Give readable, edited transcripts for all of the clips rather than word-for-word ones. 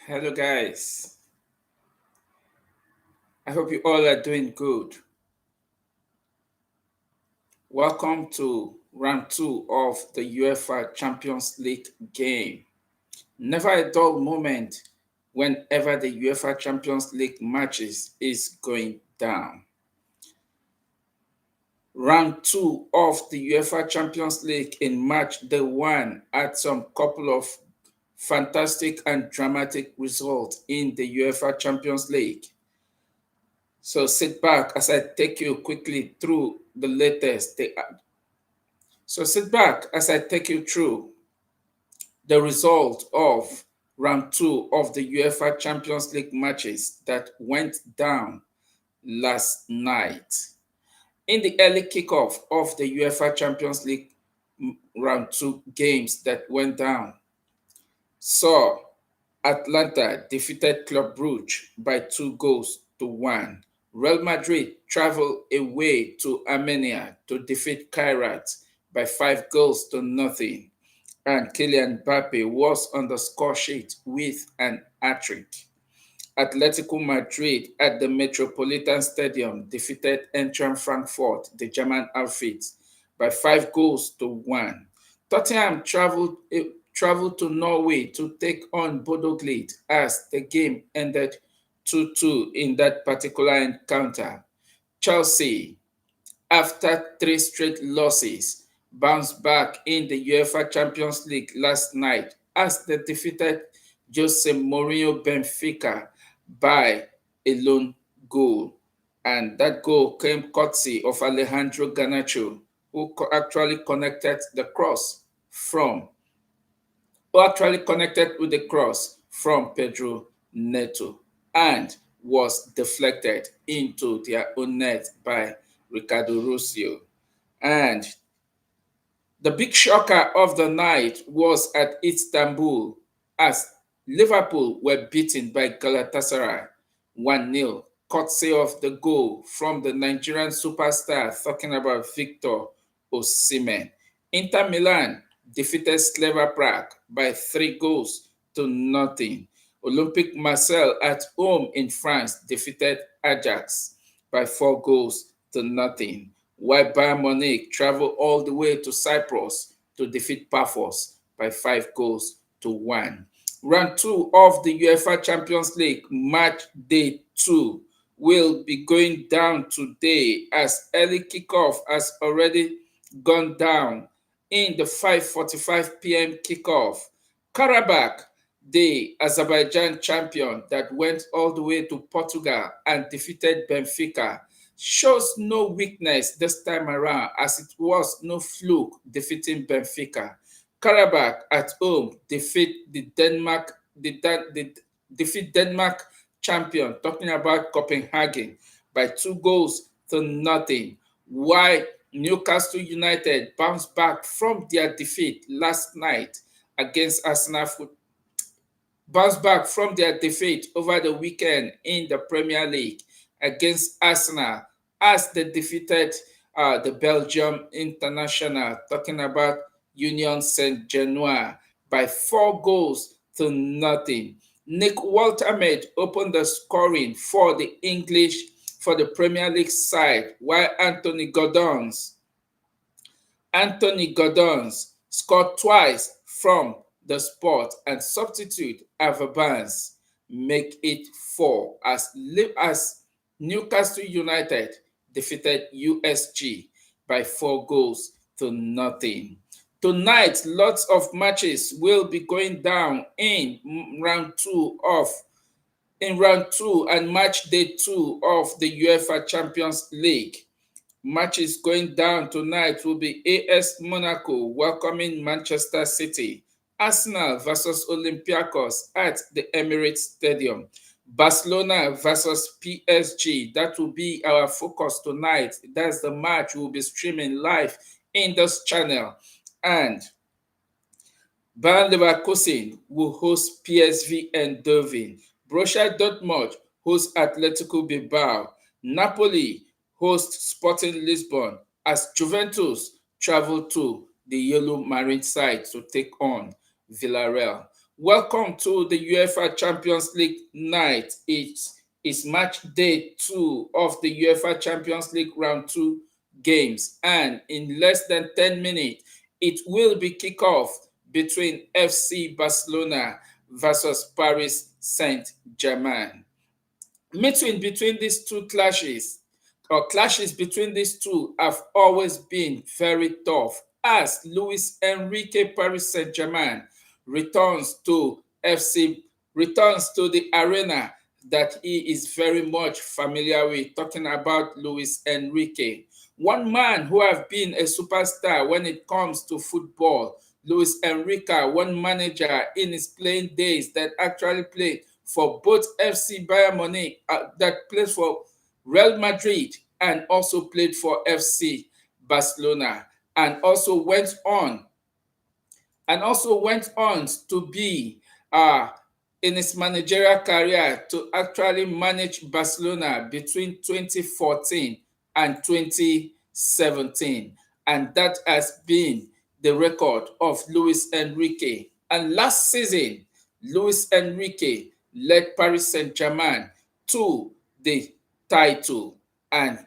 Hello, guys. I hope you all are doing good. Welcome to round two of the UEFA Champions League game. Never a dull moment whenever the UEFA Champions League matches is going down. Round two of the UEFA Champions League in March day one had some couple of fantastic and dramatic results in the UEFA Champions League. So sit back as I take you quickly through the latest. So sit back as I take you through the result of round two of the UEFA Champions League matches that went down last night. In the early kickoff of the UEFA Champions League round two games that went down, saw Atlanta defeated Club Brugge by 2 goals to 1. Real Madrid traveled away to Armenia to defeat Kairat by 5 goals to nothing. And Kylian Mbappe was on the score sheet with an hat-trick. Atletico Madrid at the Metropolitan Stadium defeated Eintracht Frankfurt, the German outfit, by 5 goals to 1. Tottenham traveled to Norway to take on Bodo Glimt as the game ended 2-2 in that particular encounter. Chelsea, after 3 straight losses, bounced back in the UEFA Champions League last night as they defeated Jose Mourinho Benfica by a lone goal. And that goal came courtesy of Alejandro Garnacho, who actually connected the cross from, who actually connected with the cross from Pedro Neto and was deflected into their own net by Ricardo Rossio. And the big shocker of the night was at Istanbul as Liverpool were beaten by Galatasaray 1-0, courtesy of the goal from the Nigerian superstar, talking about Victor Osimhen. Inter Milan defeated Slava Prague by 3 goals to nothing. Olympique Marseille at home in France defeated Ajax by 4 goals to nothing, while Bayern Munich traveled all the way to Cyprus to defeat Paphos by 5 goals to 1. Round two of the UEFA Champions League match day two will be going down today as early kickoff has already gone down in the 5:45 p.m. kickoff. Karabakh, the Azerbaijan champion that went all the way to Portugal and defeated Benfica, shows no weakness this time around as it was no fluke defeating Benfica. Karabakh at home defeat Denmark champion, talking about Copenhagen, by 2 goals to nothing. While Newcastle United bounced back from their defeat last night against Arsenal bounced back from their defeat over the weekend in the Premier League against Arsenal as they defeated the Belgium international, talking about Union Saint-Genois, by 4 goals to nothing. Nick Waltermade opened the scoring for the Premier League side, while Anthony Gordons scored twice from the spot, and substitute Avabans make it 4 as Newcastle United defeated USG by 4 goals to nothing. Tonight, lots of matches will be going down in round two and match day two of the UEFA Champions League. Matches going down tonight will be AS Monaco welcoming Manchester City, Arsenal versus Olympiacos at the Emirates Stadium, Barcelona versus PSG. That will be our focus tonight. That's the match we'll be streaming live in this channel. And Bayer Leverkusen will host PSV Eindhoven. Borussia Dortmund hosts Atletico Bilbao. Napoli hosts Sporting Lisbon as Juventus travel to the Yellow Marine side to take on Villarreal. Welcome to the UEFA Champions League night. It's match day 2 of the UEFA Champions League round 2 games, and in less than 10 minutes, it will be kickoff between FC Barcelona versus Paris Saint-Germain. Meeting between these two clashes, or clashes between these two, have always been very tough as Luis Enrique Paris Saint-Germain returns to FC returns to the arena that he is very much familiar with, talking about Luis Enrique, one man who have been a superstar when it comes to football. Luis Enrique, one manager in his playing days that actually played for both FC Bayern Munich, that played for Real Madrid, and also played for FC Barcelona, and also went on to be in his managerial career to actually manage Barcelona between 2014 and 2017. And that has been the record of Luis Enrique. And last season, Luis Enrique led Paris Saint-Germain to the title and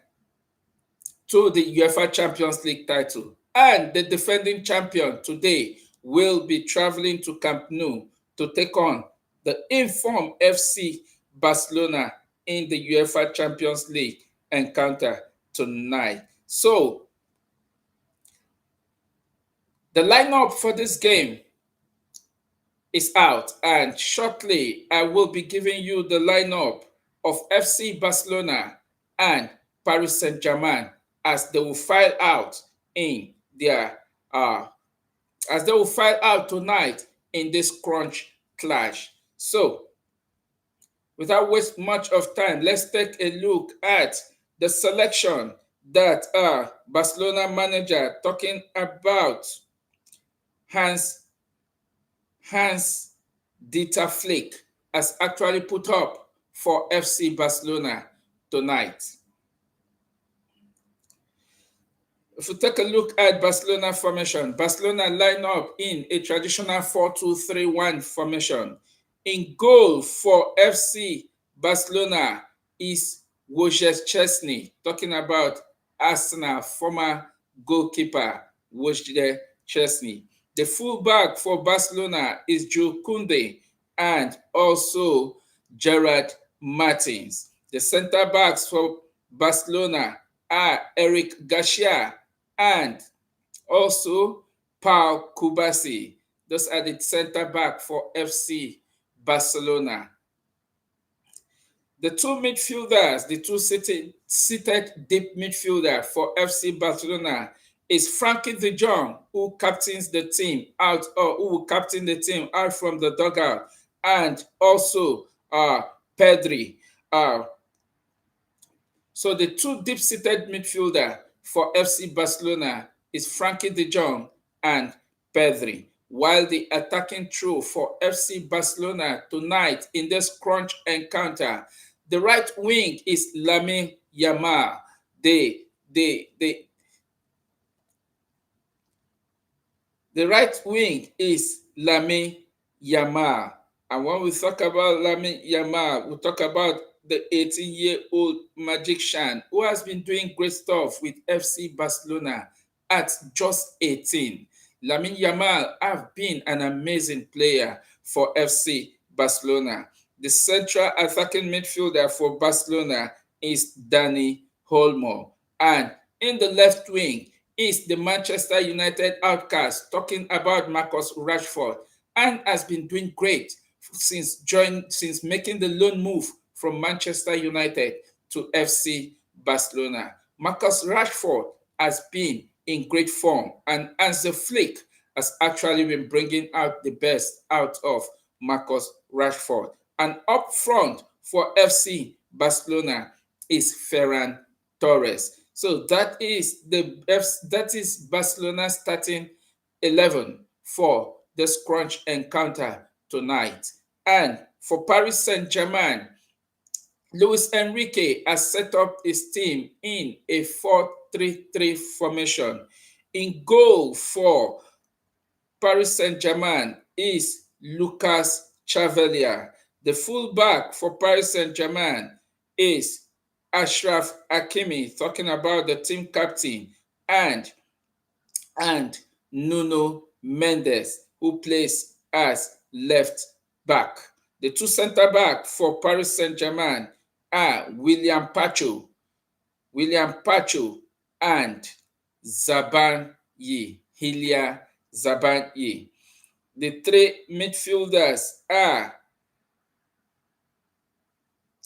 to the UEFA Champions League title. And the defending champion today will be traveling to Camp Nou to take on the informed FC Barcelona in the UEFA Champions League encounter tonight. So, the lineup for this game is out, and shortly I will be giving you the lineup of FC Barcelona and Paris Saint-Germain as they will file out in their as they will file out tonight in this crunch clash. So, without wasting much of time, let's take a look at the selection that Barcelona manager, talking about Hans Dieter Flick, has actually put up for FC Barcelona tonight. If we take a look at Barcelona formation, Barcelona line up in a traditional 4-2-3-1 formation. In goal for FC Barcelona is Wojciech Szczesny, talking about Arsenal former goalkeeper Wojciech Szczesny. The fullback for Barcelona is Jules Koundé and also Gerard Martins. The center backs for Barcelona are Eric Garcia and also Pau Kubasi. Those are the center back for FC Barcelona. The two midfielders, the two seated deep midfielder for FC Barcelona is Frankie de Jong, who captains the team out, or who will captain the team out from the dugout, and also Pedri. So the two deep-seated midfielder for FC Barcelona is Frankie de Jong and Pedri, while the attacking trio for FC Barcelona tonight in this crunch encounter, the right wing is Lamine Yamal. The right wing is Lamine Yamal. And when we talk about Lamine Yamal, we talk about the 18-year-old magician who has been doing great stuff with FC Barcelona at just 18. Lamine Yamal has been an amazing player for FC Barcelona. The central attacking midfielder for Barcelona is Dani Olmo. And in the left wing is the Manchester United outcast, talking about Marcus Rashford, and has been doing great since making the loan move from Manchester United to FC Barcelona. Marcus Rashford has been in great form, and Hansi Flick has actually been bringing out the best out of Marcus Rashford. And up front for FC Barcelona is Ferran Torres. So that is Barcelona's starting 11 for the crunch encounter tonight. And for Paris Saint-Germain, Luis Enrique has set up his team in a 4-3-3 formation. In goal for Paris Saint-Germain is Lucas Chevalier. The fullback for Paris Saint-Germain is Ashraf Hakimi, talking about the team captain, and and Nuno Mendes, who plays as left back. The two center back for Paris Saint-Germain are William Pacho, and Zaban Yi, Hilia Zaban Yi. The three midfielders are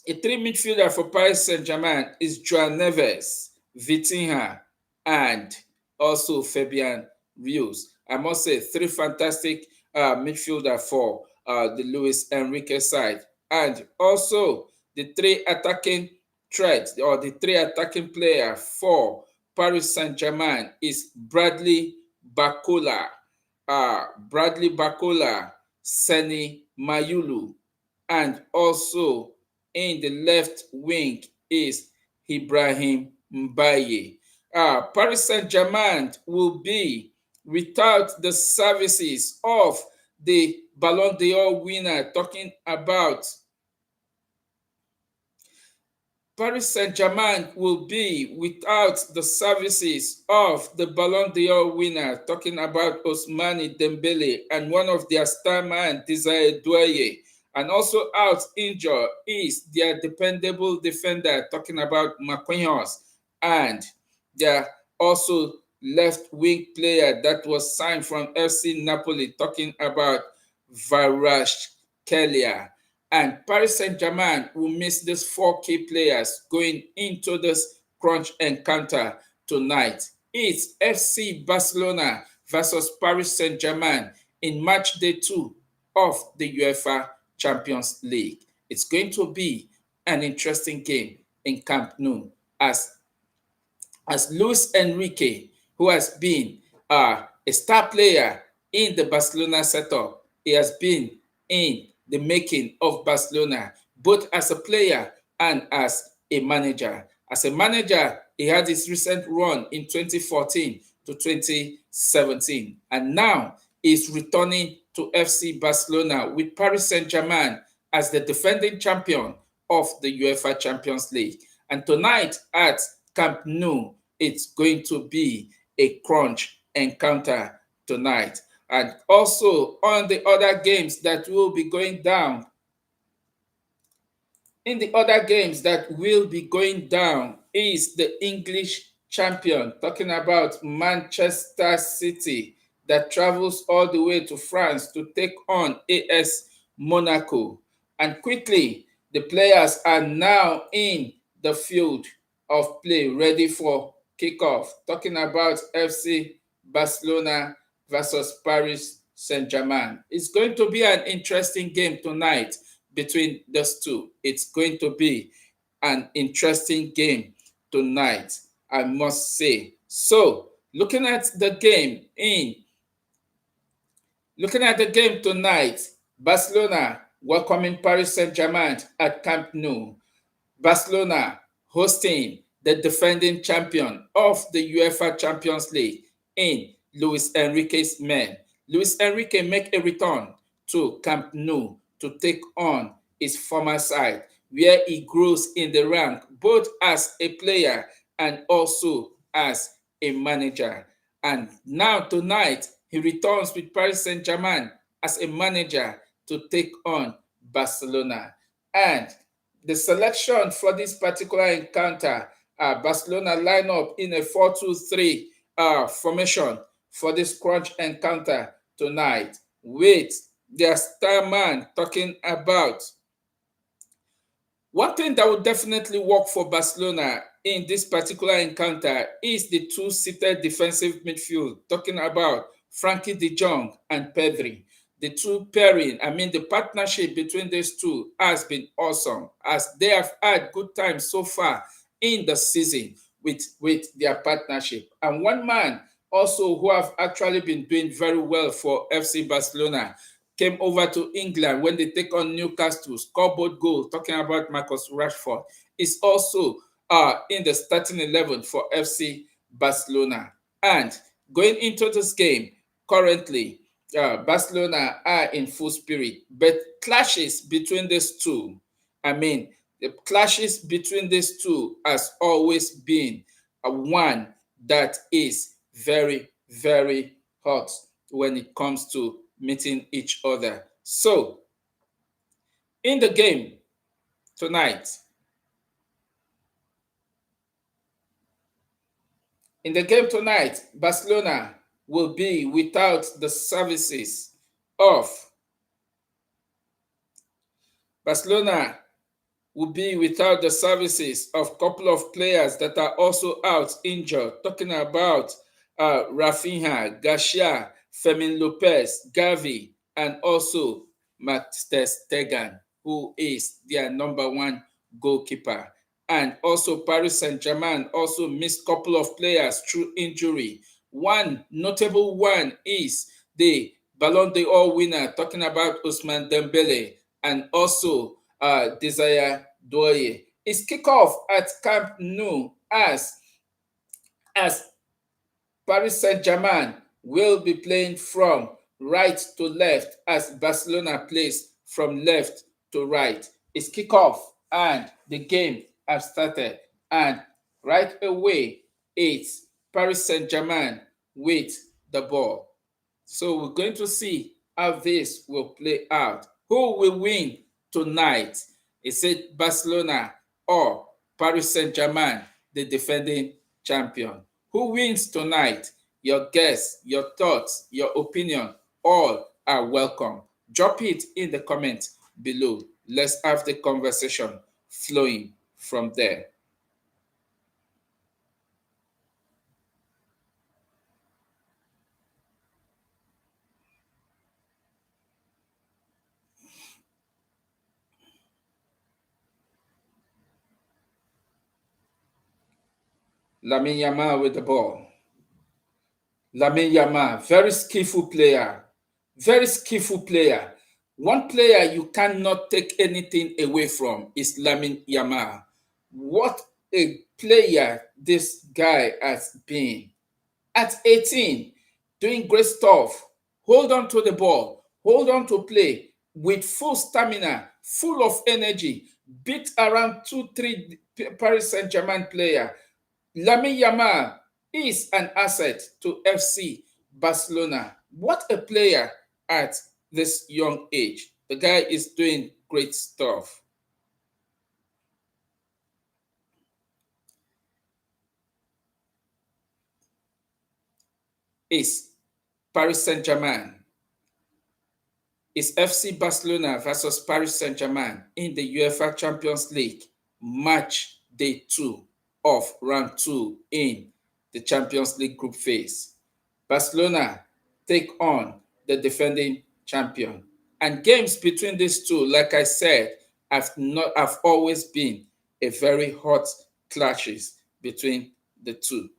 A three midfielder for Paris Saint-Germain is Joan Neves, Vitinha, and also Fabian Rios. I must say, three fantastic midfielder for the Luis Enrique side. And also the three attacking threats, or the three attacking player for Paris Saint-Germain is Bradley Bacola, Seni Mayulu, and also in the left wing is Ibrahim Mbaye. Paris Saint-Germain will be without the services of the Ballon d'Or winner, talking about Paris Saint-Germain will be without the services of the Ballon d'Or winner, talking about Ousmane Dembele, and one of their star man, Desire Douye. And also out injured is their dependable defender, talking about Marquinhos, and their also left wing player that was signed from FC Napoli, talking about Kvaratskhelia. And Paris Saint-Germain will miss these four key players going into this crunch encounter tonight. It's FC Barcelona versus Paris Saint-Germain in match day 2 of the UEFA Champions League. It's going to be an interesting game in Camp Nou as Luis Enrique, who has been a star player in the Barcelona setup. He has been in the making of Barcelona, both as a player and as a manager. As a manager, he had his recent run in 2014 to 2017, and now is returning to FC Barcelona with Paris Saint-Germain as the defending champion of the UEFA Champions League. And tonight at Camp Nou, it's going to be a crunch encounter tonight. And also on the other games that will be going down, is the English champion, talking about Manchester City, that travels all the way to France to take on AS Monaco. And quickly, the players are now in the field of play, ready for kickoff, talking about FC Barcelona versus Paris Saint-Germain. It's going to be an interesting game tonight between those two. It's going to be an interesting game tonight, I must say. So, looking at the game tonight, Barcelona welcoming Paris Saint-Germain at Camp Nou. Barcelona hosting the defending champion of the UEFA Champions League in Luis Enrique's men. Luis Enrique make a return to Camp Nou to take on his former side, where he grows in the rank both as a player and also as a manager. And now tonight, he returns with Paris Saint-Germain as a manager to take on Barcelona. And the selection for this particular encounter, Barcelona line up in a 4-2-3 formation for this crunch encounter tonight, with their star man talking about one thing that would definitely work for Barcelona in this particular encounter is the two-seated defensive midfield, talking about Frankie de Jong and Pedri. The two pairing, the partnership between these two has been awesome, as they have had good times so far in the season with their partnership. And one man also who have actually been doing very well for FC Barcelona came over to England when they take on Newcastle, scoreboard goal, talking about Marcus Rashford, is also in the starting 11 for FC Barcelona. And going into this game, currently, Barcelona are in full spirit, but clashes between these two, I mean, the clashes between these two has always been one that is very, very hot when it comes to meeting each other. So, in the game tonight, Barcelona will be without the services of Barcelona will be without the services of a couple of players that are also out injured. Talking about Rafinha, Garcia, Fermin Lopez, Gavi, and also Max Stegen, who is their number one goalkeeper. And also Paris Saint-Germain also missed a couple of players through injury. One notable one is the Ballon d'Or winner, talking about Ousmane Dembele, and also Desire Doye. It's kickoff at Camp Nou as Paris Saint-Germain will be playing from right to left as Barcelona plays from left to right. It's kickoff and the game has started. And right away, it's Paris Saint-Germain with the ball. So we're going to see how this will play out. Who will win tonight? Is it Barcelona or Paris Saint-Germain, the defending champion? Who wins tonight? Your guess, your thoughts, your opinion, all are welcome. Drop it in the comments below. Let's have the conversation flowing from there. Lamine Yamal with the ball. Lamine Yamal, very skillful player. Very skillful player. One player you cannot take anything away from is Lamine Yamal. What a player this guy has been. At 18, doing great stuff. Hold on to the ball. Hold on to play with full stamina, full of energy. Beat around 2, 3 Paris Saint-Germain player. Lamine Yamal is an asset to FC Barcelona. What a player at this young age. The guy is doing great stuff. Is Paris Saint-Germain. Is FC Barcelona versus Paris Saint-Germain in the UEFA Champions League match day 2 of round 2 in the Champions League group phase. Barcelona take on the defending champion. And games between these two, like I said, have always been a very hot clashes between the two.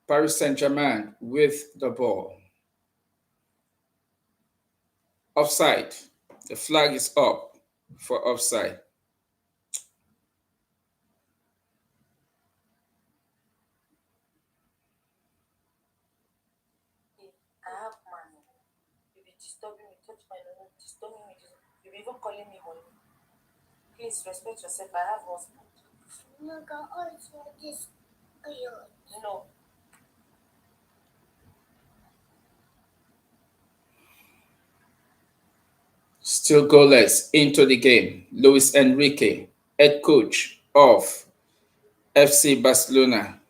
Paris Saint-Germain with the ball. Offside. The flag is up for offside. I have money. You'll be disturbing me, touch my nose, disturbing me. You'll be even calling me honey. Please respect yourself. I have husband. No, God, also this girl. No. Still goalless into the game. Luis Enrique, head coach of FC Barcelona.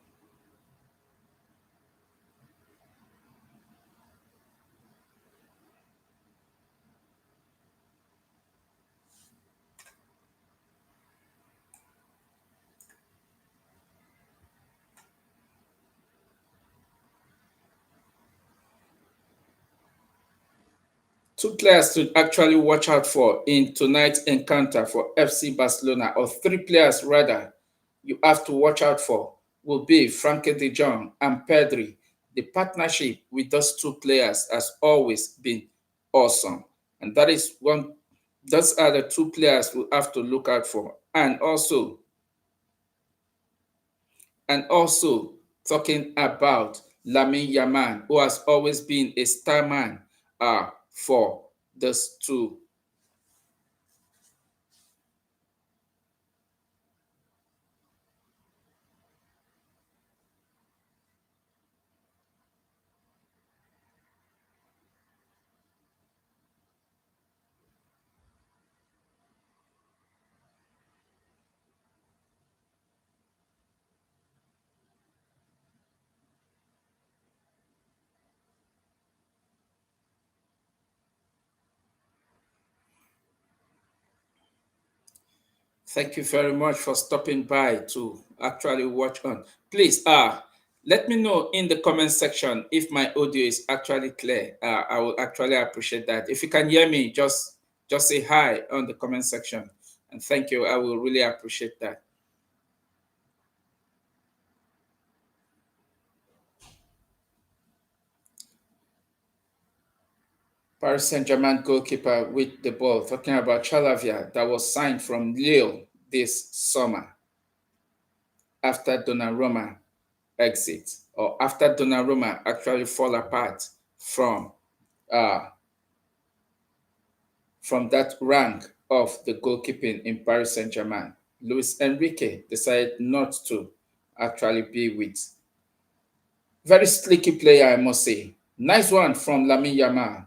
Two players to actually watch out for in tonight's encounter for FC Barcelona, or three players rather, you have to watch out for will be Frankie de Jong and Pedri. The partnership with those two players has always been awesome. And that is one, those are the two players we have to look out for. And also talking about Lamine Yamal, who has always been a star man for those two. Thank you very much for stopping by to actually watch on. Please, let me know in the comment section if my audio is actually clear. I will actually appreciate that. If you can hear me, just say hi on the comment section. And thank you. I will really appreciate that. Paris Saint-Germain goalkeeper with the ball, talking about Chalavia, that was signed from Lille this summer after Donnarumma exit, or after Donnarumma actually fall apart from uh, that rank of the goalkeeping in Paris Saint-Germain. Luis Enrique decided not to actually be with. Very slicky player, I must say. Nice one from Lamine Yamal.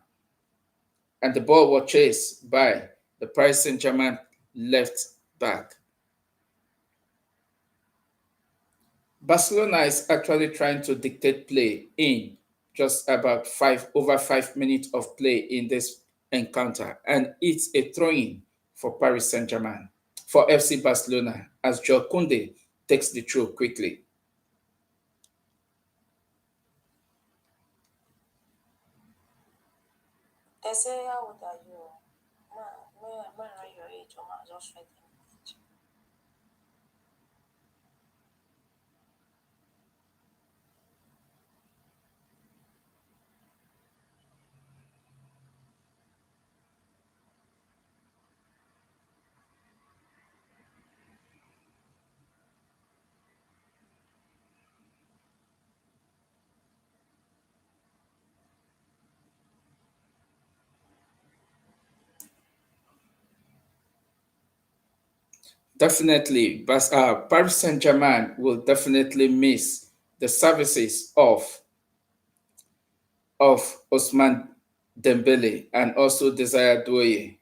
And the ball was chased by the Paris Saint-Germain left back. Barcelona is actually trying to dictate play in just about over 5 minutes of play in this encounter, and it's a throw-in for Paris Saint-Germain, for FC Barcelona, as Joe Kunde takes the throw quickly. They say, how old are you? When are your age? Just write age. Definitely, but Paris Saint-Germain will definitely miss the services of Osman Dembele and also Desire Douye.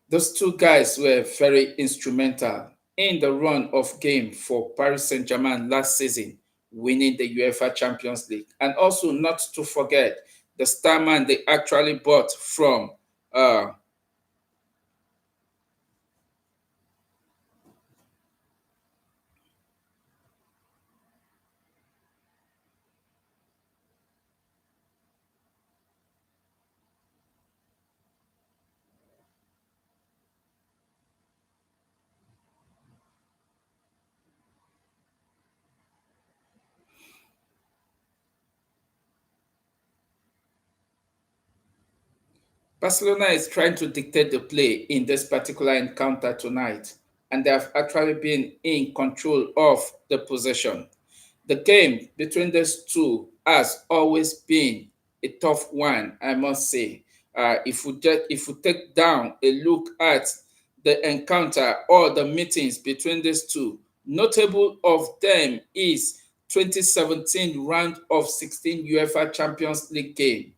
Those two guys were very instrumental in the run of game for Paris Saint-Germain last season, winning the UEFA Champions League. And also not to forget the star man they actually bought from Barcelona is trying to dictate the play in this particular encounter tonight, and they have actually been in control of the possession. The game between these two has always been a tough one, I must say. If we take down a look at the encounter or the meetings between these two, notable of them is 2017 round of 16 UEFA Champions League game.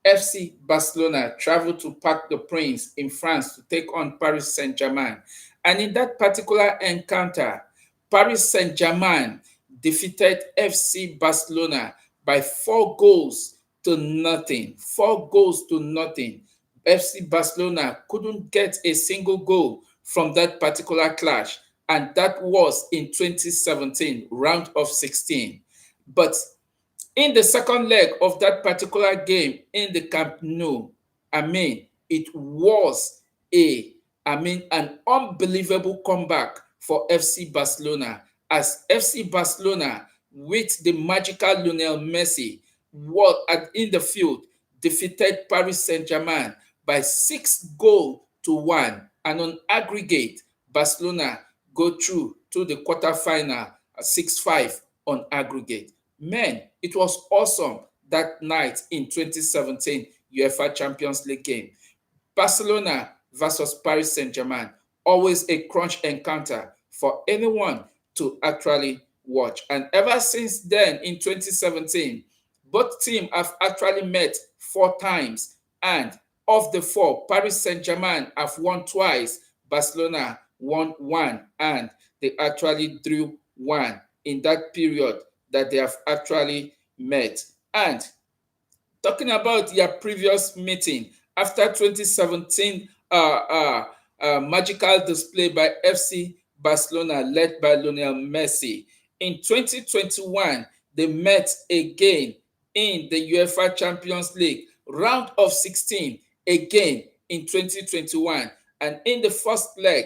FC Barcelona traveled to Parc des Princes in France to take on Paris Saint-Germain. And in that particular encounter, Paris Saint-Germain defeated FC Barcelona by 4 goals to nothing. 4 goals to nothing. FC Barcelona couldn't get a single goal from that particular clash, and that was in 2017, round of 16. But in the second leg of that particular game in the Camp Nou, It was an unbelievable comeback for FC Barcelona, as FC Barcelona, with the magical Lionel Messi, in the field, defeated Paris Saint-Germain by 6 goals to 1, and on aggregate, Barcelona go through to the quarterfinal 6-5 on aggregate. Man, it was awesome that night in 2017 UEFA Champions League game. Barcelona versus Paris Saint-Germain, always a crunch encounter for anyone to actually watch. And ever since then, in 2017, both teams have actually met 4 times. And of the 4, Paris Saint-Germain have won twice, Barcelona won 1, and they actually drew 1 in that period that they have actually met. And talking about their previous meeting after 2017 magical display by FC Barcelona led by Lionel Messi. In 2021, they met again in the UEFA Champions League round of 16 again in 2021. And in the first leg,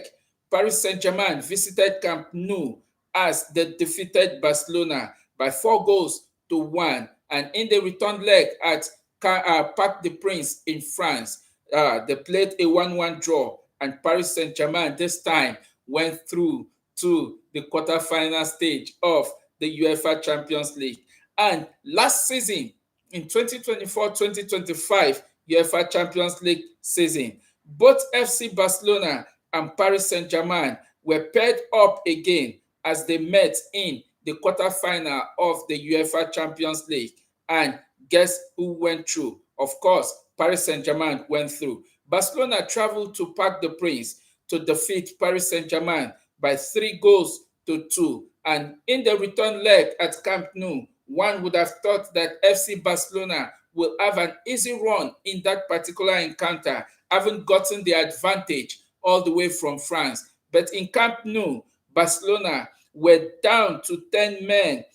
Paris Saint-Germain visited Camp Nou as they defeated Barcelona by 4 goals to 1. And in the return leg at Parc des Princes in France, they played a 1-1 draw, and Paris Saint-Germain this time went through to the quarterfinal stage of the UEFA Champions League. And last season, in 2024-2025 UEFA Champions League season, both FC Barcelona and Paris Saint-Germain were paired up again as they met in the quarterfinal of the UEFA Champions League. And guess who went through? Of course, Paris Saint-Germain went through. Barcelona traveled to Parc des Princes to defeat Paris Saint-Germain by 3 goals to 2. And in the return leg at Camp Nou, one would have thought that FC Barcelona will have an easy run in that particular encounter, having gotten the advantage all the way from France. But in Camp Nou, Barcelona were down to 10 men.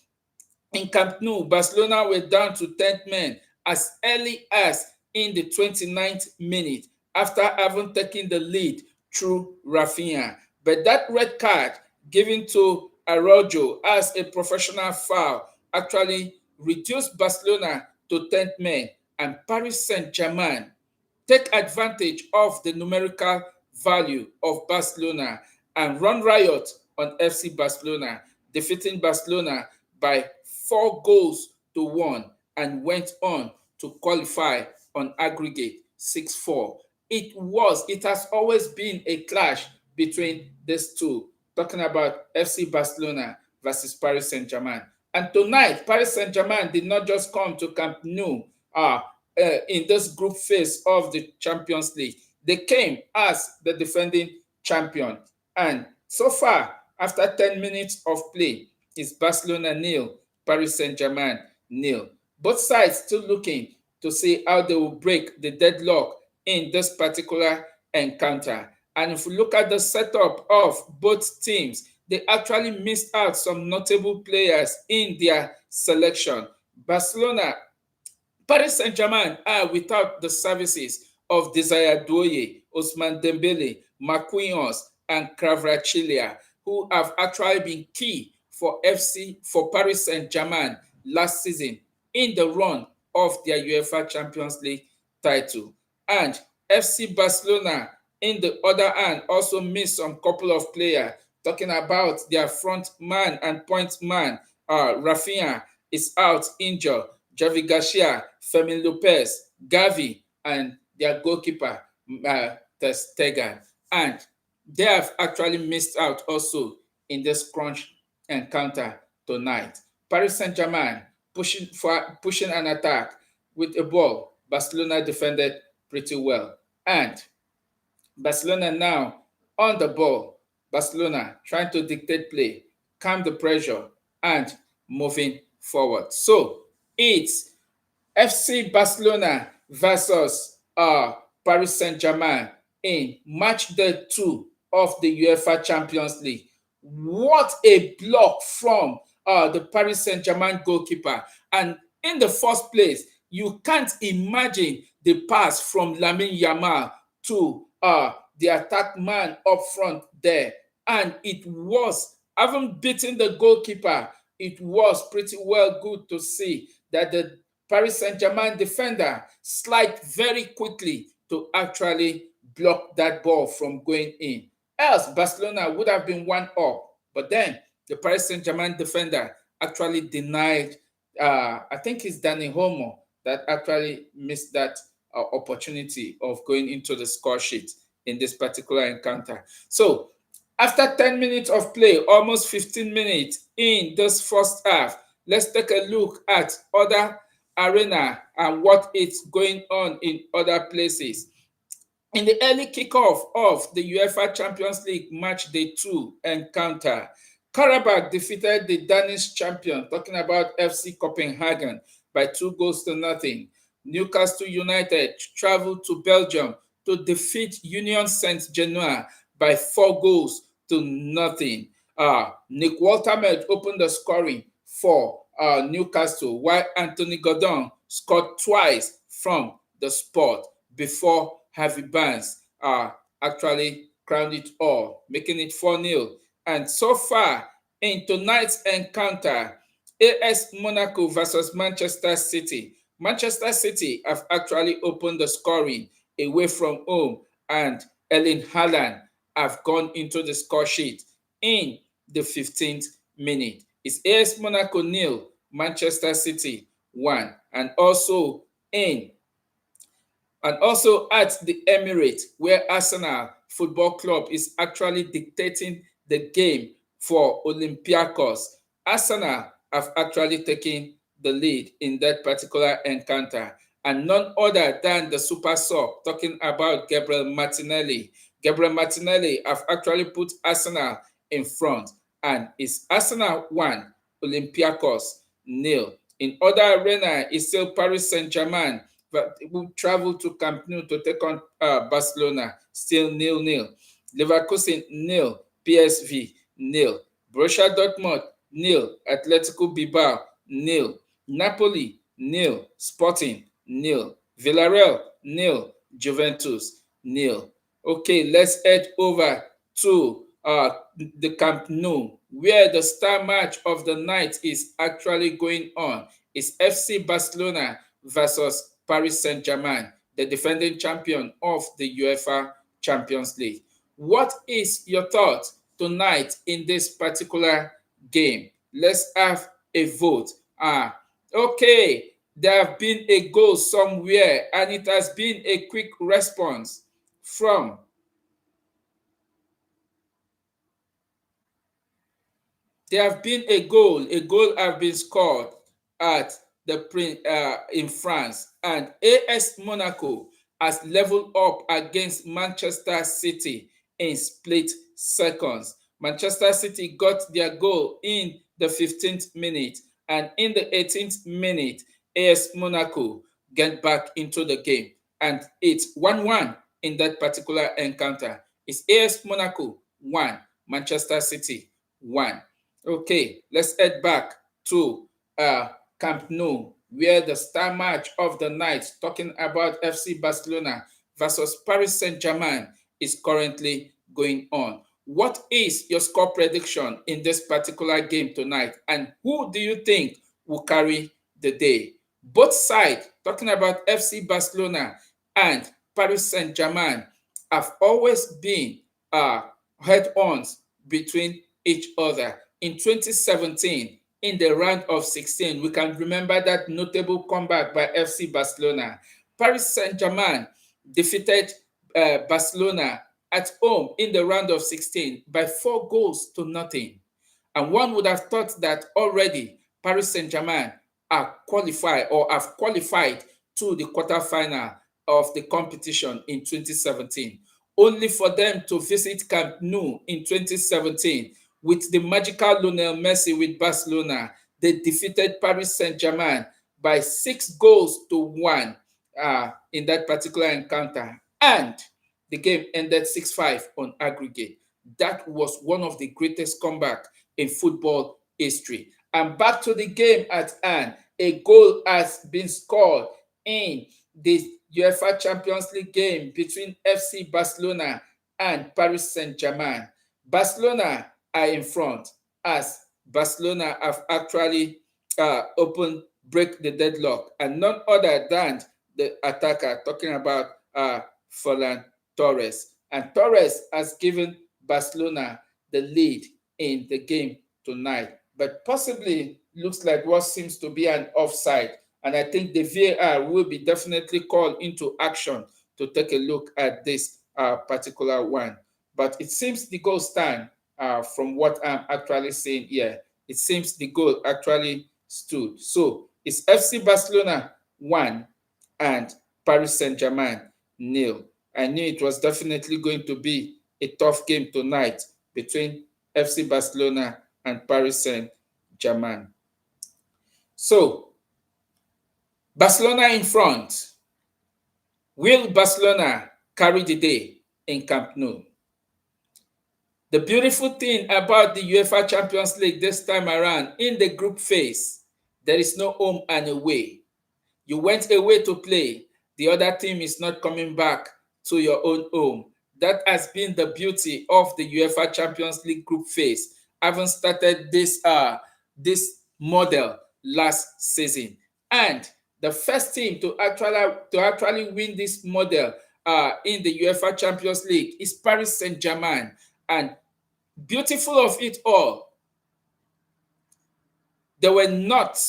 In Camp Nou, Barcelona were down to 10 men as early as in the 29th minute after having taken the lead through Rafinha. But that red card given to Araujo as a professional foul actually reduced Barcelona to 10 men, and Paris Saint-Germain take advantage of the numerical value of Barcelona and run riot on FC Barcelona, defeating Barcelona by 4 goals to 1, and went on to qualify on aggregate 6-4. It has always been a clash between these two, talking about FC Barcelona versus Paris Saint-Germain. And tonight, Paris Saint-Germain did not just come to Camp Nou in this group phase of the Champions League. They came as the defending champion. And so far, after 10 minutes of play, it's Barcelona 0, Paris Saint-Germain 0. Both sides still looking to see how they will break the deadlock in this particular encounter. And if we look at the setup of both teams, they actually missed out some notable players in their selection. Paris Saint-Germain are without the services of Desire Doué, Ousmane Dembele, Marquinhos, and Kvaratskhelia, who have actually been key for Paris Saint-Germain last season in the run of their UEFA Champions League title. And FC Barcelona, in the other hand, also missed some couple of players. Talking about their front man and point man, Rafinha is out injured. Javi Garcia, Fermin Lopez, Gavi, and their goalkeeper, Ter Stegen. And they have actually missed out also in this crunch encounter tonight. Paris Saint-Germain pushing an attack with a ball. Barcelona defended pretty well. And Barcelona now on the ball. Barcelona trying to dictate play, calm the pressure, and moving forward. So it's FC Barcelona versus Paris Saint-Germain in match day 2 of the UEFA Champions League. What a block from the Paris Saint-Germain goalkeeper. And in the first place, You can't imagine the pass from Lamine Yamal to the attack man up front there. And it was, having beaten the goalkeeper, it was pretty well good to see that the Paris Saint-Germain defender slid very quickly to actually block that ball from going in. Else, Barcelona would have been one up. But then the Paris Saint-Germain defender actually denied, I think it's Danny Homo that actually missed that opportunity of going into the score sheet in this particular encounter. So after 10 minutes of play, almost 15 minutes in this first half, let's take a look at other arena and what is going on in other places. In the early kickoff of the UEFA Champions League match day 2 encounter, Karabakh defeated the Danish champion, talking about FC Copenhagen, by 2 goals to nothing. Newcastle United traveled to Belgium to defeat Union Saint-Genois by 4 goals to nothing. Nick Waltermed opened the scoring for Newcastle, while Anthony Gordon scored twice from the spot before Harvey Barnes actually crowned it all, making it 4-0. And so far in tonight's encounter, AS Monaco versus Manchester City. Manchester City have actually opened the scoring away from home, and Erling Haaland have gone into the score sheet in the 15th minute. It's AS Monaco 0, Manchester City 1. And also at the Emirates, where Arsenal Football Club is actually dictating the game for Olympiacos. Arsenal have actually taken the lead in that particular encounter, and none other than the super sub, talking about Gabriel Martinelli. Gabriel Martinelli have actually put Arsenal in front, and it's Arsenal 1, Olympiacos 0. In other arena, it's still Paris Saint-Germain who travel to Camp Nou to take on Barcelona, still 0-0. Leverkusen 0, PSV 0. Borussia Dortmund 0, Atletico Bilbao 0. Napoli 0, Sporting 0. Villarreal 0, Juventus 0. Okay, let's head over to the Camp Nou, where the star match of the night is actually going on. It's FC Barcelona versus Paris Saint-Germain, the defending champion of the UEFA Champions League. What is your thought tonight in this particular game? Let's have a vote. Okay, there have been a goal somewhere, and it has been a quick response from there have been a goal have been scored at the in France, and AS Monaco has leveled up against Manchester City in split seconds. Manchester City got their goal in the 15th minute, and in the 18th minute, AS Monaco get back into the game, and it's 1-1 in that particular encounter. It's AS Monaco 1, Manchester City 1. Okay, let's head back to Camp Nou, where the star match of the night, talking about FC Barcelona versus Paris Saint-Germain, is currently going on. What is your score prediction in this particular game tonight, and who do you think will carry the day? Both sides, talking about FC Barcelona and Paris Saint-Germain, have always been head-ons between each other. In 2017, in the round of 16, we can remember that notable comeback by FC Barcelona. Paris Saint-Germain defeated Barcelona at home in the round of 16 by 4 goals to nothing. And one would have thought that already Paris Saint-Germain are qualified or have qualified to the quarterfinal of the competition in 2017, only for them to visit Camp Nou in 2017 with the magical Lionel Messi with Barcelona. They defeated Paris Saint-Germain by 6 goals to 1 in that particular encounter. And the game ended 6-5 on aggregate. That was one of the greatest comebacks in football history. And back to the game at hand, a goal has been scored in the UEFA Champions League game between FC Barcelona and Paris Saint-Germain. Barcelona are in front as Barcelona have actually break the deadlock, and none other than the attacker, talking about Ferran Torres. And Torres has given Barcelona the lead in the game tonight, but possibly looks like what seems to be an offside. And I think the VAR will be definitely called into action to take a look at this particular one. But it seems the goal stand, from what I'm actually seeing here. It seems the goal actually stood. So it's FC Barcelona 1 and Paris Saint-Germain 0. I knew it was definitely going to be a tough game tonight between FC Barcelona and Paris Saint-Germain. So, Barcelona in front. Will Barcelona carry the day in Camp Nou? The beautiful thing about the UEFA Champions League this time around, in the group phase, there is no home and away. You went away to play. The other team is not coming back to your own home. That has been the beauty of the UEFA Champions League group phase. Having started this model last season, and the first team to actually win this model in the UEFA Champions League is Paris Saint-Germain. And beautiful of it all, they were not.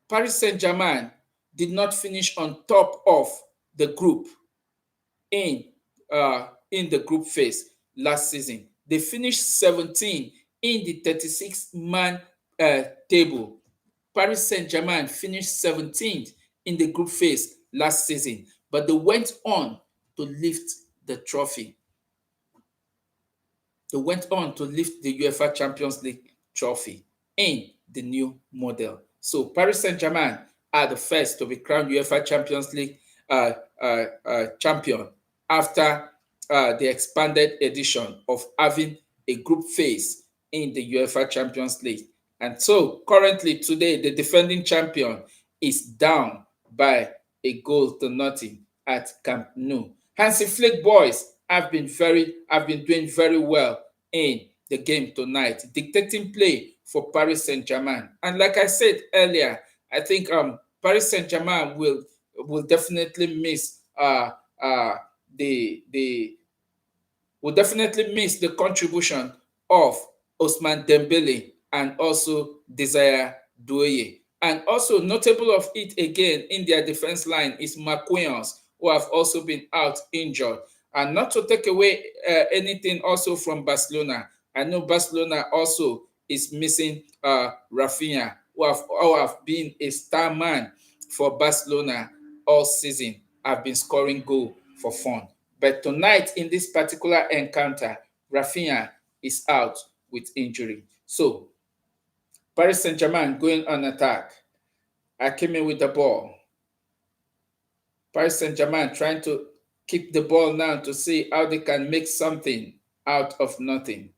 Paris Saint-Germain did not finish on top of the group in the group phase last season. They finished 17 in the 36-man table. Paris Saint-Germain finished 17th in the group phase last season, but they went on to lift the trophy. They went on to lift the UEFA Champions League trophy in the new model. So Paris Saint-Germain are the first to be crowned UEFA Champions League champion after the expanded edition of having a group phase in the UEFA Champions League. And so currently today, the defending champion is down by a goal to nothing at Camp Nou. Hansi Flick boys have been doing very well in the game tonight, dictating play for Paris Saint-Germain. And like I said earlier, I think Paris Saint-Germain will definitely miss the contribution of Ousmane Dembele and also Desire Doué. And also notable of it again in their defense line is Marquinhos, who have also been out injured. And not to take away anything also from Barcelona, I know Barcelona also is missing Rafinha, who have been a star man for Barcelona all season, have been scoring goal for fun. But tonight, in this particular encounter, Rafinha is out with injury. So, Paris Saint-Germain going on attack. Hakimi with the ball. Paris Saint-Germain trying to keep the ball now to see how they can make something out of nothing.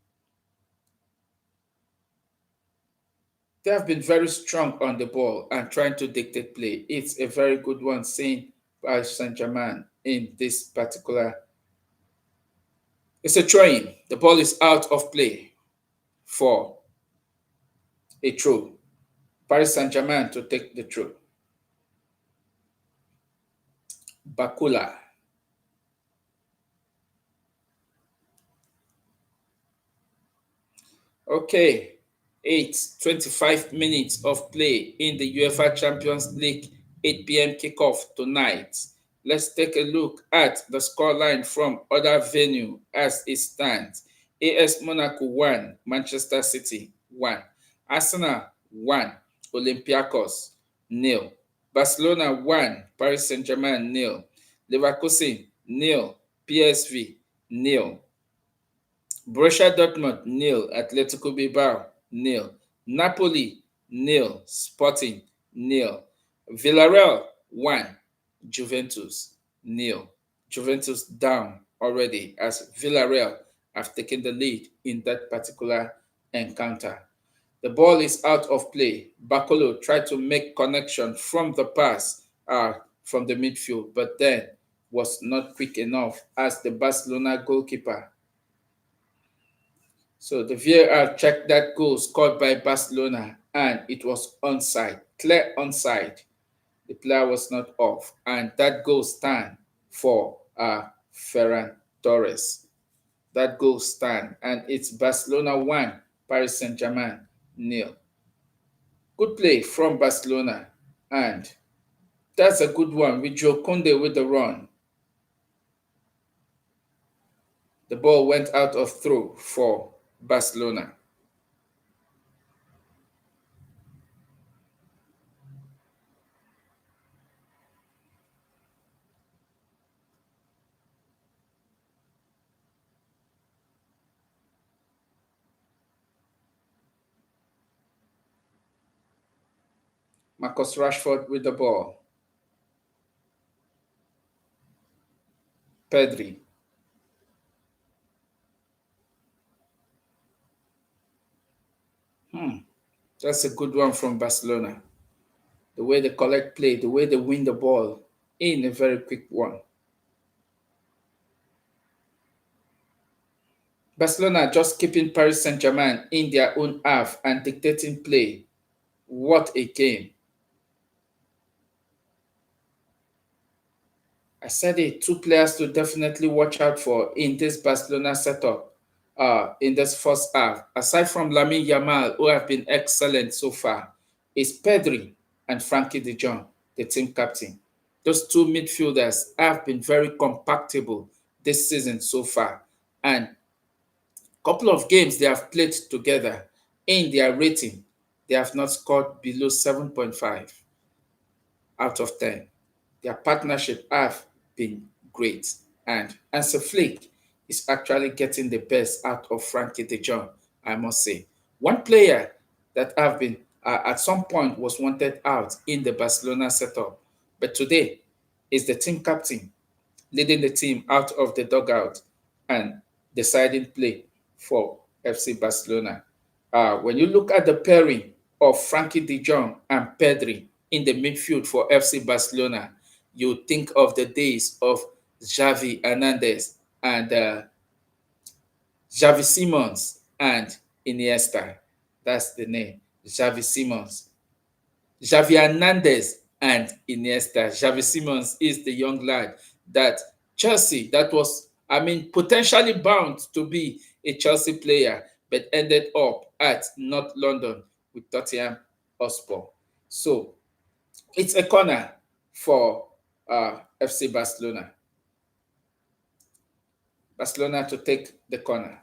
They have been very strong on the ball and trying to dictate play. It's a very good one seeing Paris Saint-Germain in this particular. It's a throw-in. The ball is out of play for a throw. Paris Saint-Germain to take the throw. Bakula. Okay. 25 minutes of play in the UEFA Champions League 8 p.m. kickoff tonight. Let's take a look at the scoreline from other venue as it stands. AS Monaco 1, Manchester City 1, Arsenal 1, Olympiacos 0, Barcelona 1, Paris Saint-Germain 0, Leverkusen 0, PSV 0, Borussia Dortmund 0, Atletico Bilbao 0, Napoli 0, Sporting 0, Villarreal 1, Juventus 0. Juventus down already as Villarreal have taken the lead in that particular encounter. The ball is out of play. Bakolo tried to make connection from the pass from the midfield, but then was not quick enough as the Barcelona goalkeeper. So the VAR checked that goal scored by Barcelona and it was onside, clear onside. The player was not off, and that goal stand for Ferran Torres. That goal stand, and it's Barcelona 1, Paris Saint-Germain nil. Good play from Barcelona, and that's a good one with Joe Kunde with the run. The ball went out of throw for Barcelona. Marcus Rashford with the ball. Pedri. That's a good one from Barcelona. The way they collect play, the way they win the ball in a very quick one. Barcelona just keeping Paris Saint-Germain in their own half and dictating play. What a game. I said it, two players to definitely watch out for in this Barcelona setup in this first half. Aside from Lamine Yamal, who have been excellent so far, is Pedri and Frankie de Jong, the team captain. Those two midfielders have been very compactable this season so far. And couple of games they have played together in their rating, they have not scored below 7.5 out of 10. Their partnership have been great. And Hansi Flick is actually getting the best out of Frankie de Jong, I must say. One player that have been at some point was wanted out in the Barcelona setup, but today is the team captain leading the team out of the dugout and deciding play for FC Barcelona. When you look at the pairing of Frankie de Jong and Pedri in the midfield for FC Barcelona, you think of the days of Xavi Hernandez and Xavi Simons and Iniesta. That's the name, Xavi Simons. Xavi Hernandez and Iniesta. Xavi Simons is the young lad that Chelsea, that was, potentially bound to be a Chelsea player, but ended up at North London with Tottenham Hotspur. So it's a corner for FC Barcelona. Barcelona to take the corner.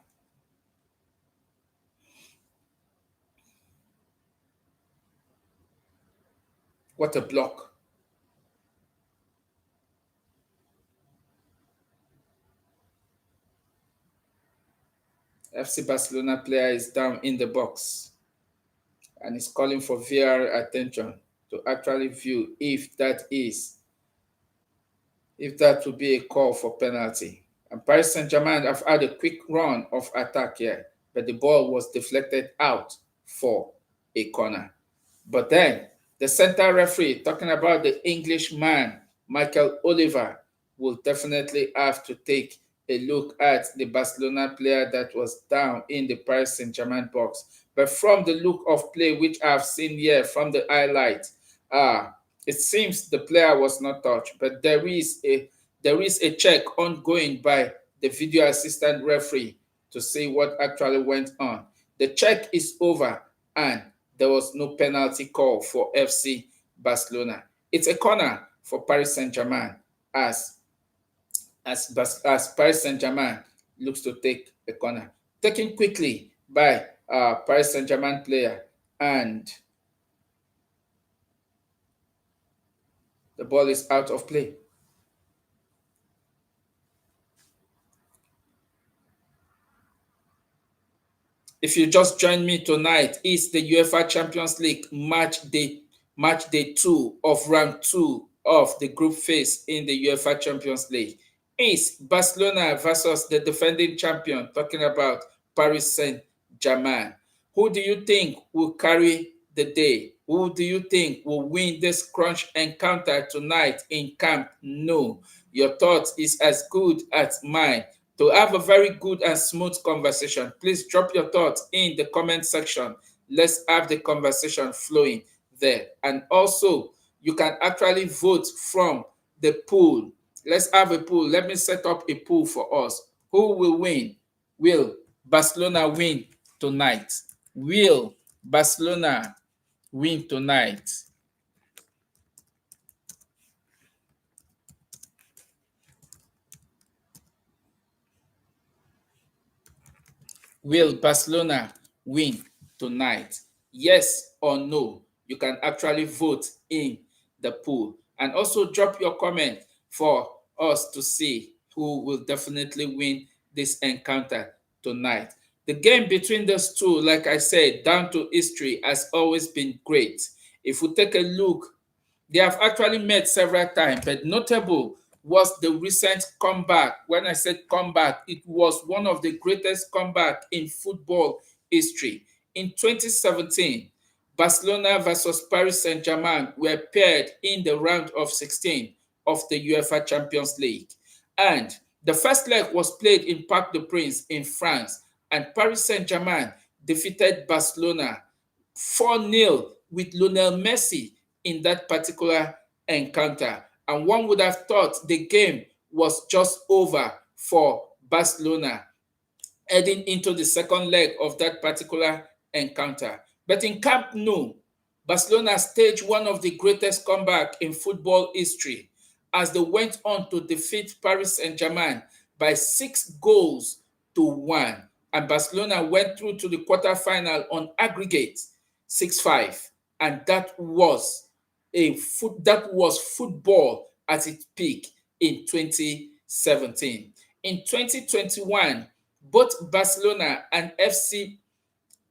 What a block. FC Barcelona player is down in the box and is calling for VAR attention to actually view if that would be a call for penalty. And Paris Saint-Germain have had a quick run of attack here, but the ball was deflected out for a corner. But then the center referee, talking about the Englishman, Michael Oliver, will definitely have to take a look at the Barcelona player that was down in the Paris Saint-Germain box. But from the look of play, which I've seen here from the highlight, it seems the player was not touched, but there is a check ongoing by the video assistant referee to see what actually went on. The check is over and there was no penalty call for FC Barcelona. It's a corner for Paris Saint-Germain as Paris Saint-Germain looks to take the corner. Taken quickly by Paris Saint-Germain player, and the ball is out of play. If you just joined me tonight, it's the UEFA Champions League match day 2 of round 2 of the group phase in the UEFA Champions League. It's Barcelona versus the defending champion, talking about Paris Saint-Germain. Who do you think will carry the day? Who do you think will win this crunch encounter tonight in Camp Nou? Your thought is as good as mine. To have a very good and smooth conversation, please drop your thoughts in the comment section. Let's have the conversation flowing there. And also, you can actually vote from the pool. Let's have a pool. Let me set up a pool for us. Who will win? Will Barcelona win tonight? Will Barcelona win tonight? Will Barcelona win tonight? Yes or no? You can actually vote in the poll. And also drop your comment for us to see who will definitely win this encounter tonight. The game between those two, like I said, down to history, has always been great. If we take a look, they have actually met several times, but notable was the recent comeback. When I said comeback, it was one of the greatest comeback in football history. In 2017, Barcelona versus Paris Saint-Germain were paired in the round of 16 of the UEFA Champions League. And the first leg was played in Parc des Princes in France, and Paris Saint-Germain defeated Barcelona 4-0 with Lionel Messi in that particular encounter. And one would have thought the game was just over for Barcelona heading into the second leg of that particular encounter. But in Camp Nou, Barcelona staged one of the greatest comebacks in football history as they went on to defeat Paris Saint-Germain by 6 goals to 1. And Barcelona went through to the quarterfinal on aggregate 6-5. And that was football at its peak in 2017. In 2021, both Barcelona and FC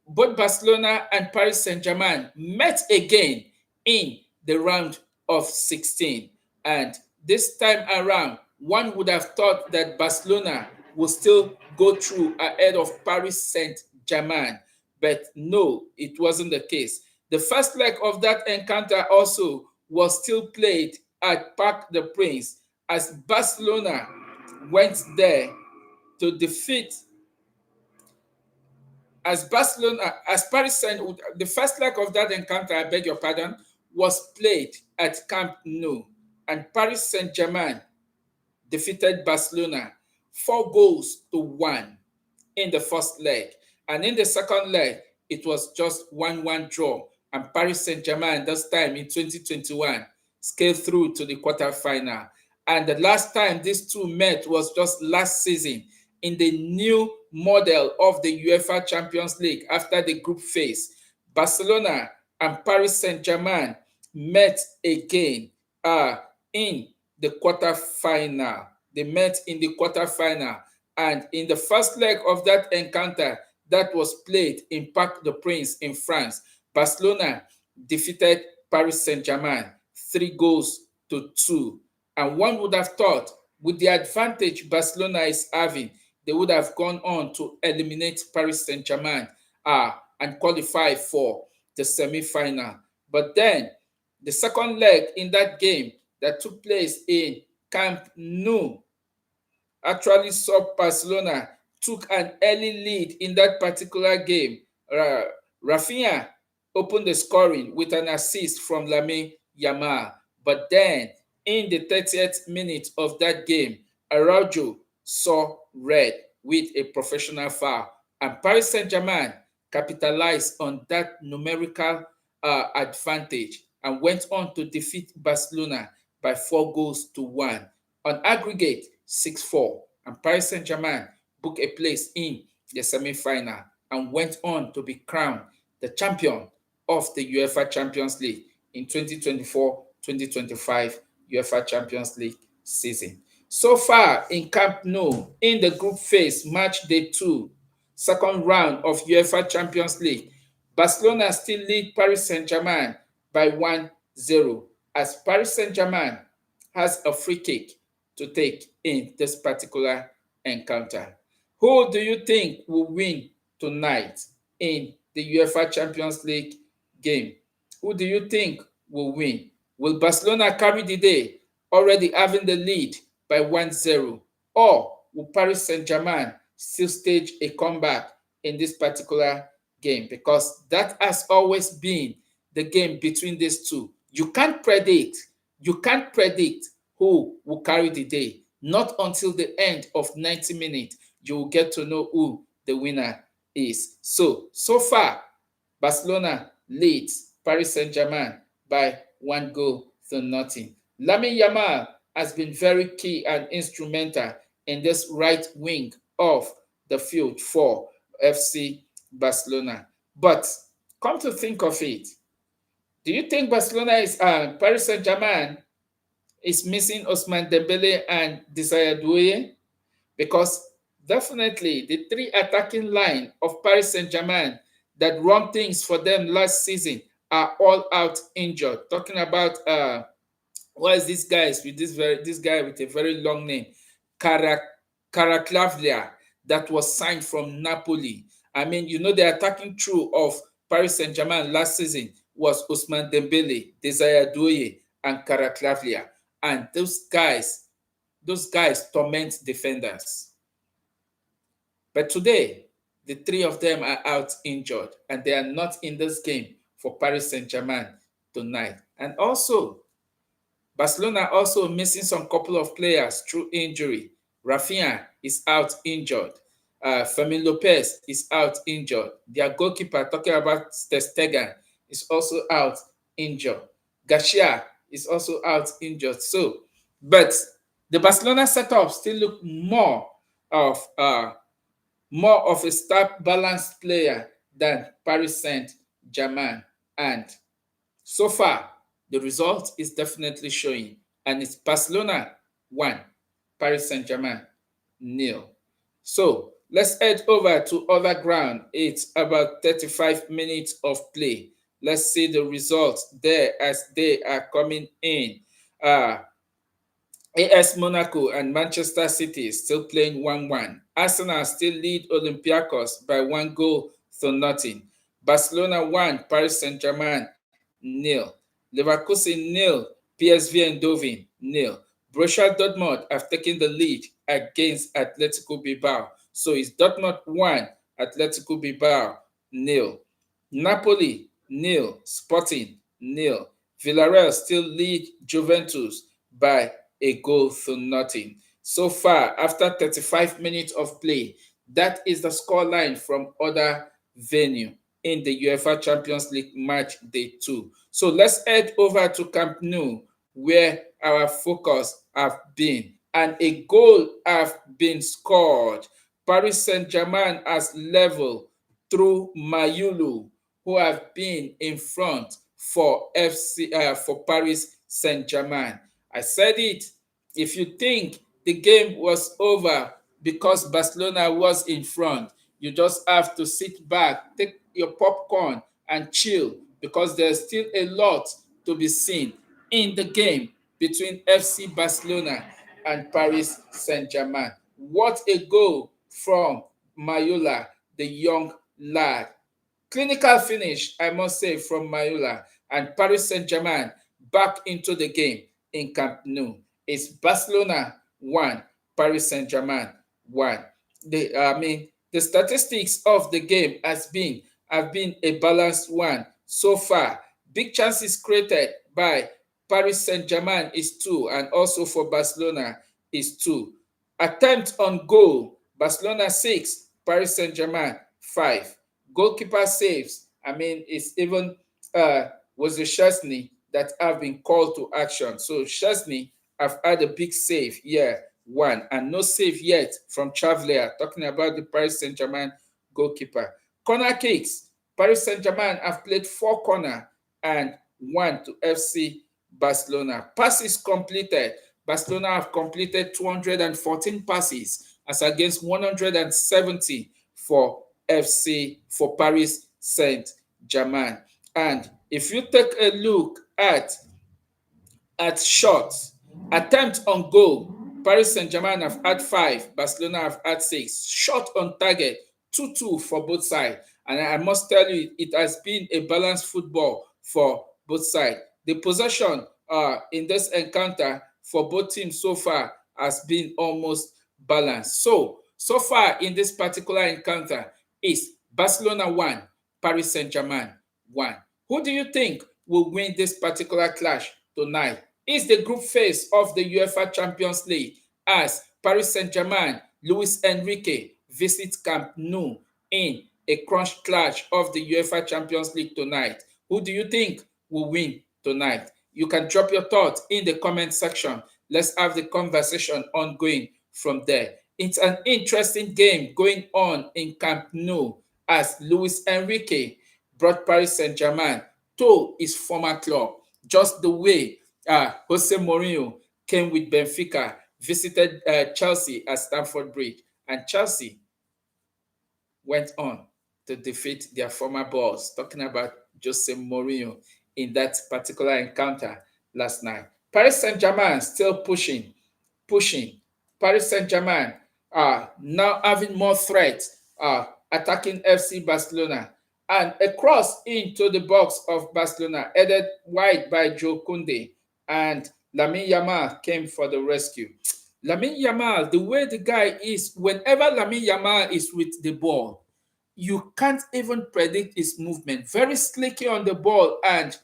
both Barcelona and Paris Saint-Germain met again in the round of 16. And this time around, one would have thought that Barcelona would still go through ahead of Paris Saint-Germain. But no, it wasn't the case. The first leg of that encounter also was still played at Parc des Princes as Barcelona went there to defeat as Paris Saint, the first leg of that encounter, I beg your pardon, was played at Camp Nou, and Paris Saint-Germain defeated Barcelona 4 goals to 1 in the first leg. And in the second leg, it was just 1-1 draw. And Paris Saint-Germain, this time in 2021, scaled through to the quarterfinal. And the last time these two met was just last season in the new model of the UEFA Champions League after the group phase. Barcelona and Paris Saint-Germain met again in the quarterfinal. They met in the quarterfinal. And in the first leg of that encounter that was played in Parc des Princes in France, Barcelona defeated Paris Saint-Germain 3 goals to 2. And one would have thought, with the advantage Barcelona is having, they would have gone on to eliminate Paris Saint-Germain and qualify for the semi-final. But then, the second leg in that game that took place in Camp Nou actually saw Barcelona took an early lead in that particular game. Rafinha opened the scoring with an assist from Lamine Yamal. But then, in the 30th minute of that game, Araujo saw red with a professional foul. And Paris Saint-Germain capitalized on that numerical advantage and went on to defeat Barcelona by 4 goals to 1. On aggregate, 6-4. And Paris Saint-Germain booked a place in the semi-final and went on to be crowned the champion of the UEFA Champions League in 2024-2025 UEFA Champions League season. So far in Camp Nou, in the group phase, match day 2, second round of UEFA Champions League, Barcelona still lead Paris Saint-Germain by 1-0 as Paris Saint-Germain has a free kick to take in this particular encounter. Who do you think will win tonight in the UEFA Champions League game? Who do you think will win? Will Barcelona carry the day, already having the lead by 1-0? Or will Paris Saint-Germain still stage a comeback in this particular game? Because that has always been the game between these two. You can't predict. You can't predict who will carry the day. Not until the end of 90 minutes you will get to know who the winner is. So far, Barcelona leads Paris Saint-Germain by 1-0. Lamine Yamal has been very key and instrumental in this right wing of the field for FC Barcelona. But come to think of it, do you think Paris Saint-Germain is missing Ousmane Dembele and Desire Doué? Because definitely the three attacking line of Paris Saint-Germain that run things for them last season are all out injured. Talking about what is this guy with a very long name, Cara Caraclavia, that was signed from Napoli. I mean, the attacking trio of Paris Saint-Germain last season was Ousmane Dembele, Desire Doué, and Caraclavia, and those guys torment defenders. But today, the three of them are out injured and they are not in this game for Paris Saint-Germain tonight. And also, Barcelona also missing some couple of players through injury. Rafinha is out injured. Fermin Lopez is out injured. Their goalkeeper, talking about Ter Stegen, is also out injured. Garcia is also out injured. But the Barcelona setup still look of more of a star balanced player than Paris Saint-Germain. And so far, the result is definitely showing. And it's Barcelona 1, Paris Saint-Germain 0. So let's head over to other ground. It's about 35 minutes of play. Let's see the results there as they are coming in. AS Monaco and Manchester City still playing 1-1. Arsenal still lead Olympiacos by 1-0. Barcelona 1, Paris Saint-Germain 0. Leverkusen 0, PSV Eindhoven 0. Borussia Dortmund have taken the lead against Atletico Bilbao. So it's Dortmund 1, Atletico Bilbao 0. Napoli 0, Sporting 0. Villarreal still lead Juventus by 1-0. So far, after 35 minutes of play, that is the scoreline from other venue in the UEFA Champions League match day 2. So let's head over to Camp Nou, where our focus have been, and a goal have been scored. Paris Saint-Germain has level through Mayulu, who have been in front for Paris Saint-Germain. I said it. If you think the game was over because Barcelona was in front, you just have to sit back, take your popcorn, and chill, because there's still a lot to be seen in the game between FC Barcelona and Paris Saint-Germain. What a goal from Mayola, the young lad. Clinical finish, I must say, from Mayola, and Paris Saint-Germain back into the game in Camp Nou. It's Barcelona 1, Paris Saint-Germain 1. The statistics of the game have been a balanced one so far. Big chances created by Paris Saint-Germain is 2, and also for Barcelona is 2. Attempt on goal, Barcelona 6, Paris Saint-Germain 5. Goalkeeper saves, it's even was the Chesney that have been called to action. So Chesney have had a big save, 1, and no save yet from Traveller, talking about the Paris Saint-Germain goalkeeper. Corner kicks, Paris Saint-Germain have played 4 corner and 1 to FC Barcelona. Passes completed, Barcelona have completed 214 passes as against 170 for Paris Saint-Germain. And if you take a look at shots, attempt on goal, Paris Saint-Germain have had 5, Barcelona have had 6. Shot on target, 2-2 for both sides. And I must tell you, it has been a balanced football for both sides. The possession in this encounter for both teams so far has been almost balanced. So far in this particular encounter is Barcelona 1, Paris Saint-Germain 1. Who do you think will win this particular clash tonight? Is the group phase of the UEFA Champions League as Paris Saint-Germain, Luis Enrique visits Camp Nou in a crunch clash of the UEFA Champions League tonight? Who do you think will win tonight? You can drop your thoughts in the comment section. Let's have the conversation ongoing from there. It's an interesting game going on in Camp Nou as Luis Enrique brought Paris Saint-Germain to his former club, just the way Jose Mourinho came with Benfica, visited Chelsea at Stamford Bridge, and Chelsea went on to defeat their former boss, talking about Jose Mourinho in that particular encounter last night. Paris Saint-Germain still pushing. Paris Saint-Germain now having more threats, attacking FC Barcelona. And a cross into the box of Barcelona, headed wide by Joe Kunde, and Lamine Yamal came for the rescue. Lamine Yamal, the way the guy is, whenever Lamine Yamal is with the ball, you can't even predict his movement. Very slicky on the ball, and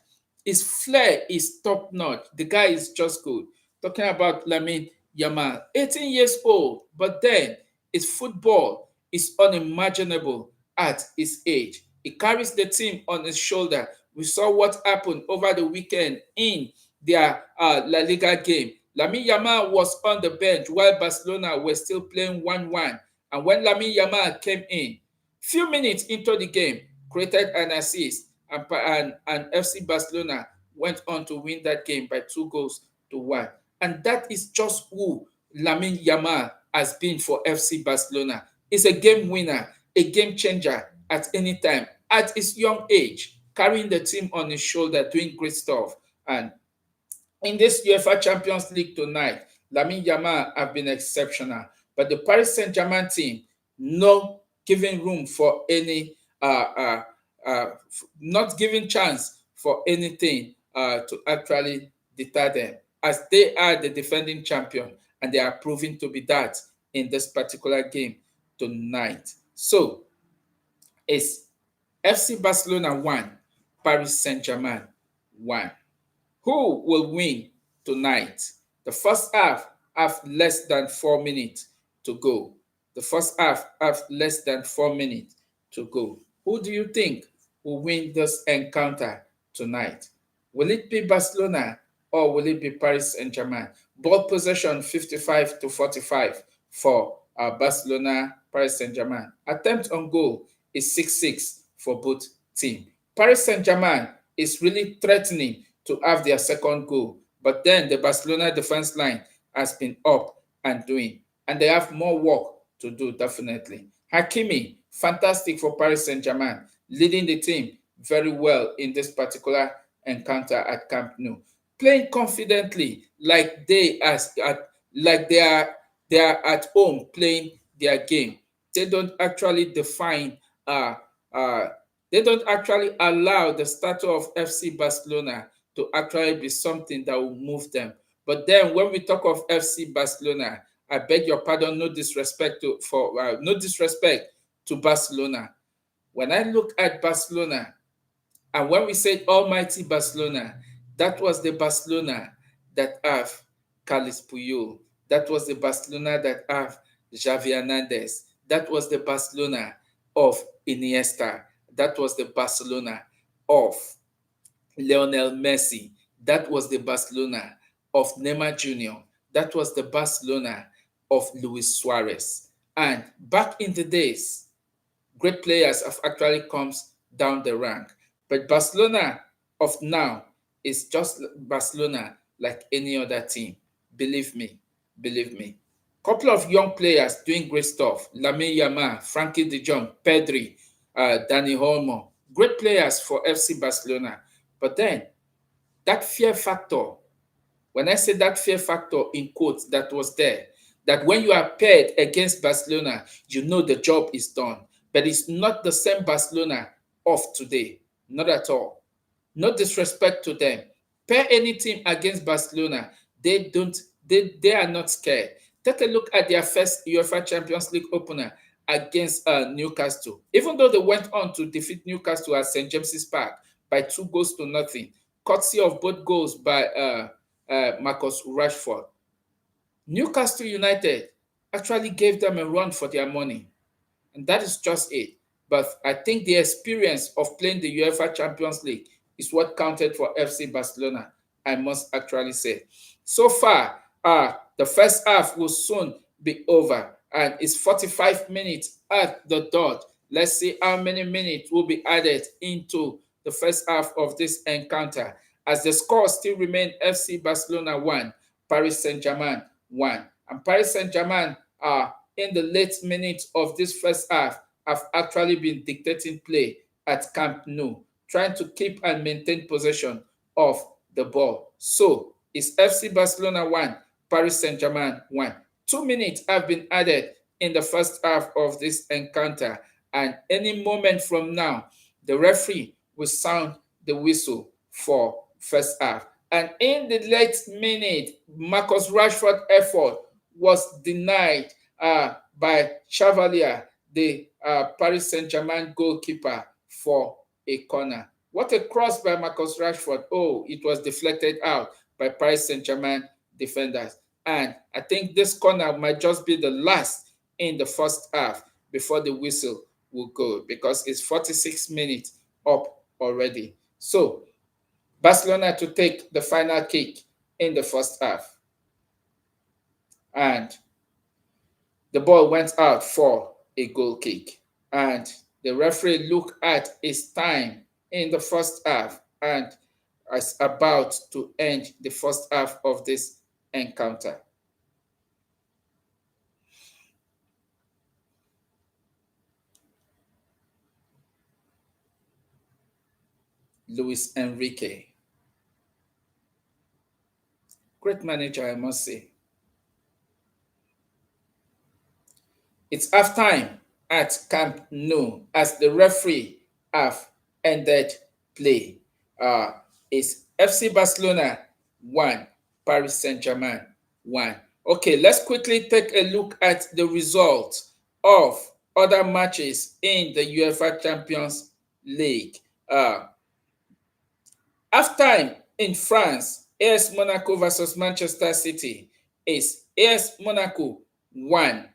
his flair is top notch. The guy is just good. Talking about Lamine Yamal, 18 years old, but then his football is unimaginable at his age. He carries the team on his shoulder. We saw what happened over the weekend in their La Liga game. Lamine Yamal was on the bench while Barcelona were still playing 1-1. And when Lamine Yamal came in, few minutes into the game, created an assist, and FC Barcelona went on to win that game by 2-1. And that is just who Lamine Yamal has been for FC Barcelona. He's a game winner, a game changer at any time. At his young age, carrying the team on his shoulder, doing great stuff. And in this UEFA Champions League tonight, Lamine Yamal have been exceptional. But the Paris Saint-Germain team, no giving room for any, not giving chance for anything to actually deter them, as they are the defending champion and they are proving to be that in this particular game tonight. So it's FC Barcelona 1, Paris Saint-Germain 1. Who will win tonight? The first half have less than 4 minutes to go. The first half have less than 4 minutes to go. Who do you think will win this encounter tonight? Will it be Barcelona or will it be Paris Saint-Germain? Ball possession 55-45 for Barcelona, Paris Saint-Germain. Attempt on goal is 6-6 for both teams. Paris Saint-Germain is really threatening to have their second goal, but then the Barcelona defense line has been up and doing, and they have more work to do, definitely. Hakimi, fantastic for Paris Saint-Germain, leading the team very well in this particular encounter at Camp Nou, playing confidently like they are at home playing their game. They don't actually define they don't actually allow the stature of FC Barcelona to actually be something that will move them. But then when we talk of FC Barcelona, I beg your pardon, no disrespect to Barcelona. When I look at Barcelona, and when we say almighty Barcelona, that was the Barcelona that have Carles Puyol. That was the Barcelona that have Xavi Hernandez. That was the Barcelona of Iniesta. That was the Barcelona of Lionel Messi. That was the Barcelona of Neymar Jr. That was the Barcelona of Luis Suarez. And back in the days, great players have actually come down the rank. But Barcelona of now is just Barcelona like any other team. Believe me, believe me. Couple of young players doing great stuff. Lamine Yamal, Frankie de Jong, Pedri, Dani Olmo. Great players for FC Barcelona. But then, that fear factor, when I say that fear factor in quotes that was there, that when you are paired against Barcelona, you know the job is done. but it's not the same Barcelona of today. Not at all. No disrespect to them. Pair any team against Barcelona, they don't they are not scared. Take a look at their first UEFA Champions League opener against Newcastle. Even though they went on to defeat Newcastle at St. James's Park by 2 goals to nothing, courtesy of both goals by Marcus Rashford. Newcastle United actually gave them a run for their money, and that is just it. But I think the experience of playing the UEFA Champions League is what counted for FC Barcelona, I must actually say. So far, the first half will soon be over, and it's 45 minutes at the dot. Let's see how many minutes will be added into the first half of this encounter. As the score still remains FC Barcelona 1, Paris Saint-Germain 1. And Paris Saint-Germain are in the late minutes of this first half have actually been dictating play at Camp Nou, trying to keep and maintain possession of the ball. So it's FC Barcelona 1, Paris Saint-Germain 1. 2 minutes have been added in the first half of this encounter, and any moment from now, the referee will sound the whistle for first half. And in the late minute, Marcus Rashford effort was denied by Chevalier, the Paris Saint-Germain goalkeeper, for a corner. What a cross by Marcus Rashford. Oh, it was deflected out by Paris Saint-Germain defenders. And I think this corner might just be the last in the first half before the whistle will go, because it's 46 minutes up already. So Barcelona to take the final kick in the first half. And the ball went out for a goal kick. And the referee looked at his time in the first half and is about to end the first half of this encounter. Luis Enrique. Great manager, I must say. It's halftime at Camp Nou as the referee have ended play. It's FC Barcelona 1, Paris Saint-Germain 1. Okay, let's quickly take a look at the results of other matches in the UEFA Champions League. Halftime in France, AS Monaco versus Manchester City is AS Monaco 1,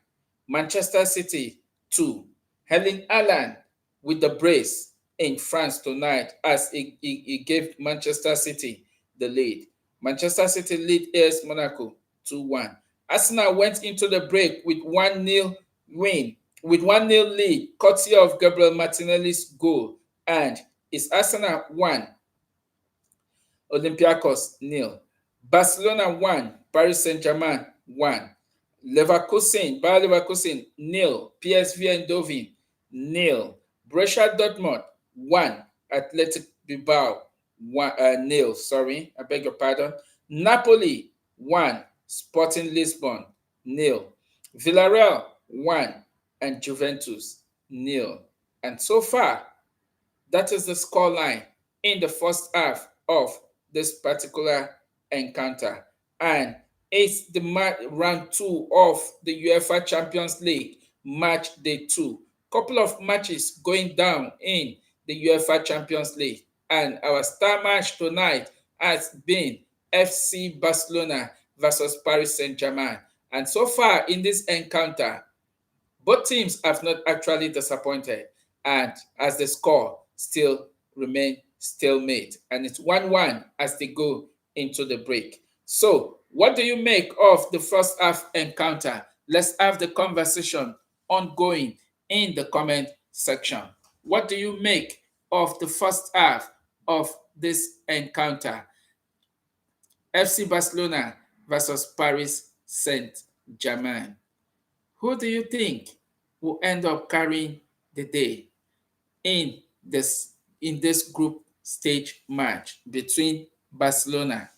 Manchester City 2. Erling Haaland with the brace in France tonight as he gave Manchester City the lead. Manchester City lead AS Monaco 2-1. Arsenal went into the break with 1-0 win, with 1-0 lead, courtesy of Gabriel Martinelli's goal, and it's Arsenal 1, Olympiacos 0. Barcelona 1, Paris Saint-Germain 1. Leverkusen, Bayer Leverkusen 0. PSV Eindhoven 0. Borussia Dortmund 1. Athletic Bilbao 0. Sorry, I beg your pardon. Napoli 1. Sporting Lisbon 0. Villarreal 1. And Juventus 0. And so far, that is the scoreline in the first half of this particular encounter. And it's the round 2 of the UEFA Champions League, match day 2. Couple of matches going down in the UEFA Champions League. And our star match tonight has been FC Barcelona versus Paris Saint-Germain. And so far in this encounter, both teams have not actually disappointed. And as the score still remain stalemate, and it's 1-1 as they go into the break. So what do you make of the first half encounter? Let's have the conversation ongoing in the comment section. What do you make of the first half of this encounter? FC Barcelona versus Paris Saint-Germain. Who do you think will end up carrying the day in this group stage match between Barcelona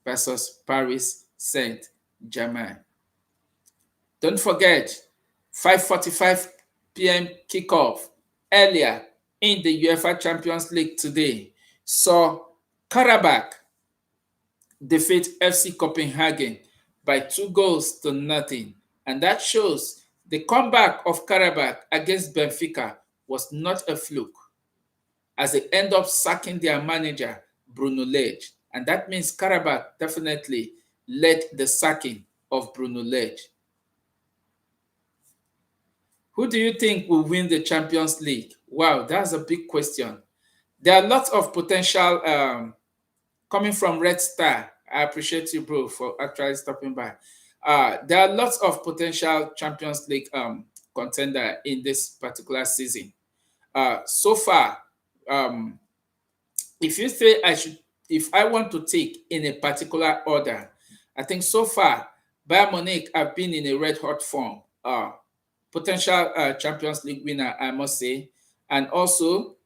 versus Paris Saint-Germain? Don't forget, 5:45 p.m. kickoff earlier in the UEFA Champions League today saw Karabakh defeat FC Copenhagen by 2 goals to nothing. And that shows the comeback of Karabakh against Benfica was not a fluke, as they end up sacking their manager, Bruno Lage. And that means Karabakh definitely led the sacking of Bruno Lage. Who do you think will win the Champions League? Wow, that's a big question. There are lots of potential coming from Red Star. I appreciate you, bro, for actually stopping by. There are lots of potential Champions League contender in this particular season. So far, um, if you say if I want to take in a particular order, I think so far Bayern Munich have been in a red hot form. Potential Champions League winner, I must say, and also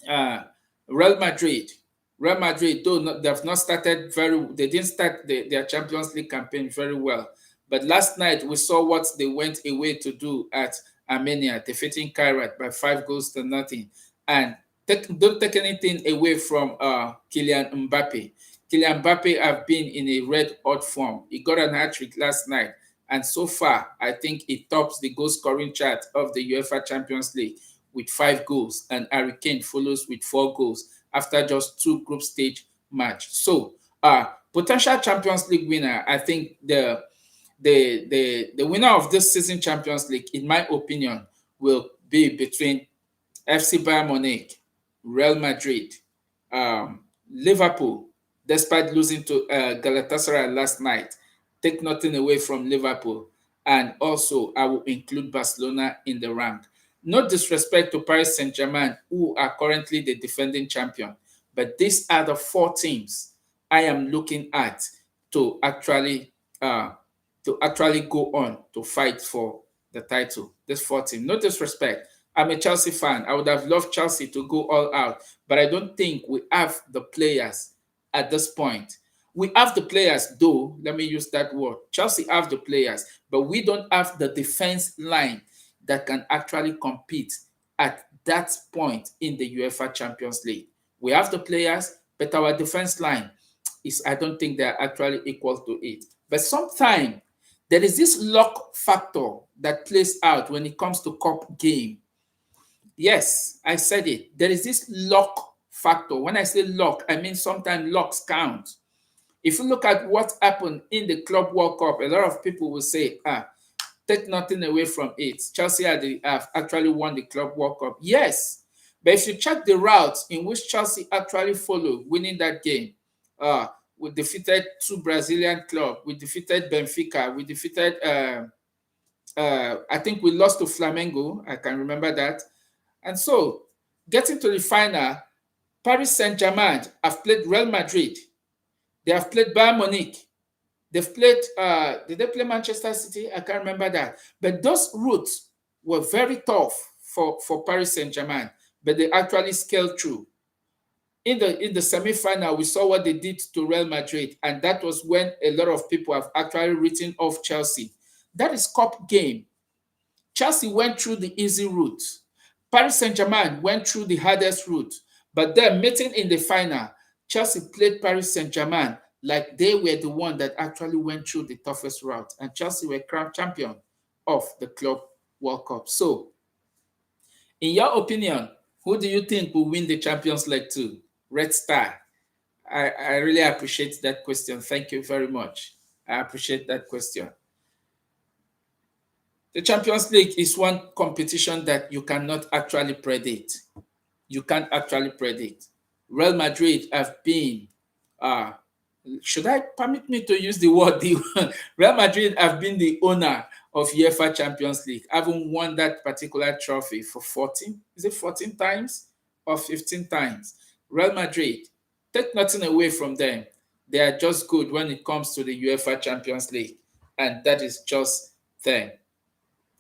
uh, Real Madrid. Real Madrid, though they have not started they didn't start their Champions League campaign very well. But last night we saw what they went away to do at Armenia, defeating Kairat by 5 goals to nothing. And don't take anything away from Kylian Mbappe. Kylian Mbappe have been in a red hot form. He got an hat-trick last night. And so far, I think it tops the goal scoring chart of the UEFA Champions League with 5 goals, and Harry Kane follows with 4 goals after just 2 group stage match. So, potential Champions League winner, I think the winner of this season Champions League, in my opinion, will be between FC Bayern Munich, Real Madrid, Liverpool, despite losing to Galatasaray last night. Take nothing away from Liverpool. And also, I will include Barcelona in the rank. No disrespect to Paris Saint-Germain, who are currently the defending champion, but these are the 4 teams I am looking at to actually go on to fight for the title. This 4 teams. No disrespect. I'm a Chelsea fan. I would have loved Chelsea to go all out, but I don't think we have the players at this point. We have the players, though. Let me use that word. Chelsea have the players, but we don't have the defense line that can actually compete at that point in the UEFA Champions League. We have the players, but our defense line I don't think they're actually equal to it. But sometimes there is this luck factor that plays out when it comes to cup game. Yes, I said it. There is this luck factor. When I say luck, I mean sometimes lucks count. If you look at what happened in the Club World Cup, a lot of people will say, take nothing away from it. Chelsea have actually won the Club World Cup. Yes, but if you check the routes in which Chelsea actually followed winning that game, we defeated 2 Brazilian clubs. We defeated Benfica. We defeated, I think we lost to Flamengo. I can remember that. And so, getting to the final, Paris Saint-Germain have played Real Madrid. They have played Bayern Munich. They've played, did they play Manchester City? I can't remember that. But those routes were very tough for Paris Saint-Germain, but they actually scaled through. In the semi-final, we saw what they did to Real Madrid, and that was when a lot of people have actually written off Chelsea. That is cup game. Chelsea went through the easy route. Paris Saint-Germain went through the hardest route. But then meeting in the final, Chelsea played Paris Saint-Germain like they were the one that actually went through the toughest route. And Chelsea were crowned champion of the Club World Cup. So, in your opinion, who do you think will win the Champions League too? Red Star. I really appreciate that question. Thank you very much. I appreciate that question. The Champions League is one competition that you cannot actually predict. You can't actually predict. Real Madrid have been, should I permit me to use the word, Real Madrid have been the owner of UEFA Champions League, having won that particular trophy for 14, is it 14 times or 15 times? Real Madrid, take nothing away from them. They are just good when it comes to the UEFA Champions League, and that is just them.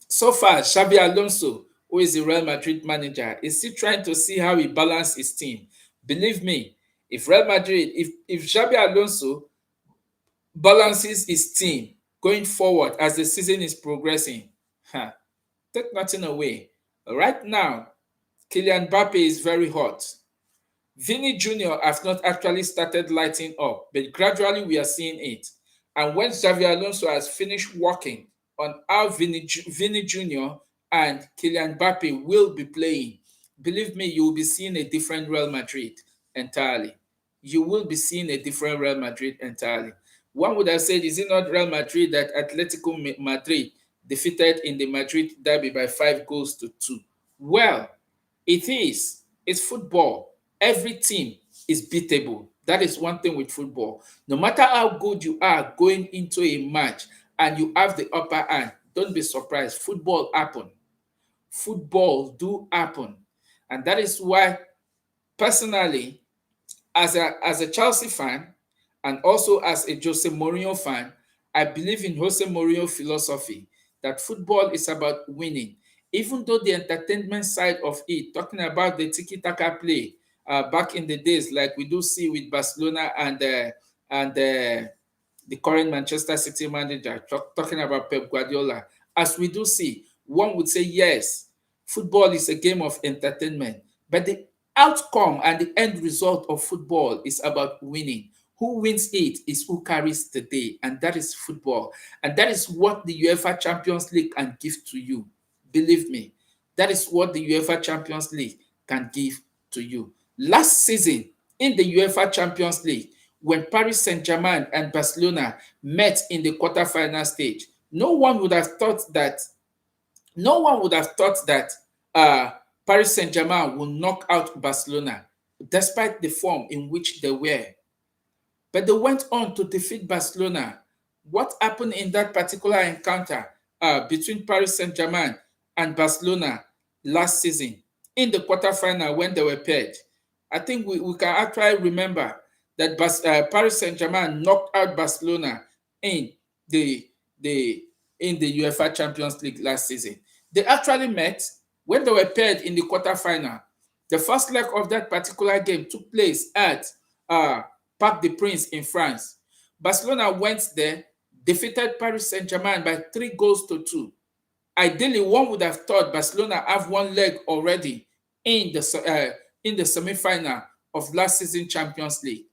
So far, Xabi Alonso, who is the Real Madrid manager, is still trying to see how he balances his team. Believe me, if Real Madrid, if Xabi Alonso balances his team going forward as the season is progressing, Take nothing away. Right now, Kylian Mbappe is very hot. Vinny Jr. has not actually started lighting up, but gradually we are seeing it. And when Xavi Alonso has finished working on how Vinny Jr. and Kylian Mbappe will be playing, believe me, you will be seeing a different Real Madrid entirely. You will be seeing a different Real Madrid entirely. One would have said, is it not Real Madrid that Atletico Madrid defeated in the Madrid derby by 5 goals to 2? Well, it is. It's football. Every team is beatable. That is one thing with football. No matter how good you are going into a match and you have the upper hand, don't be surprised. Football happen. Football do happen. And that is why, personally, as a Chelsea fan and also as a Jose Mourinho fan, I believe in Jose Mourinho philosophy that football is about winning. Even though the entertainment side of it, talking about the tiki-taka play back in the days, like we do see with Barcelona and the current Manchester City manager, talking about Pep Guardiola, as we do see, one would say yes, football is a game of entertainment, but the outcome and the end result of football is about winning. Who wins it is who carries the day, and that is football. And that is what the UEFA Champions League can give to you. Believe me, that is what the UEFA Champions League can give to you. Last season in the UEFA Champions League, when Paris Saint-Germain and Barcelona met in the quarterfinal stage, no one would have thought that uh, Paris Saint-Germain will knock out Barcelona, despite the form in which they were. But they went on to defeat Barcelona. What happened in that particular encounter between Paris Saint-Germain and Barcelona last season in the quarterfinal when they were paired? I think we can actually remember that Paris Saint-Germain knocked out Barcelona in the the in the UEFA Champions League last season. They actually met when they were paired in the quarterfinal. The first leg of that particular game took place at uh, Parc des Princes in France. Barcelona went there, defeated Paris Saint-Germain by 3 goals to 2. Ideally, one would have thought Barcelona have one leg already in the semi-final of last season Champions League.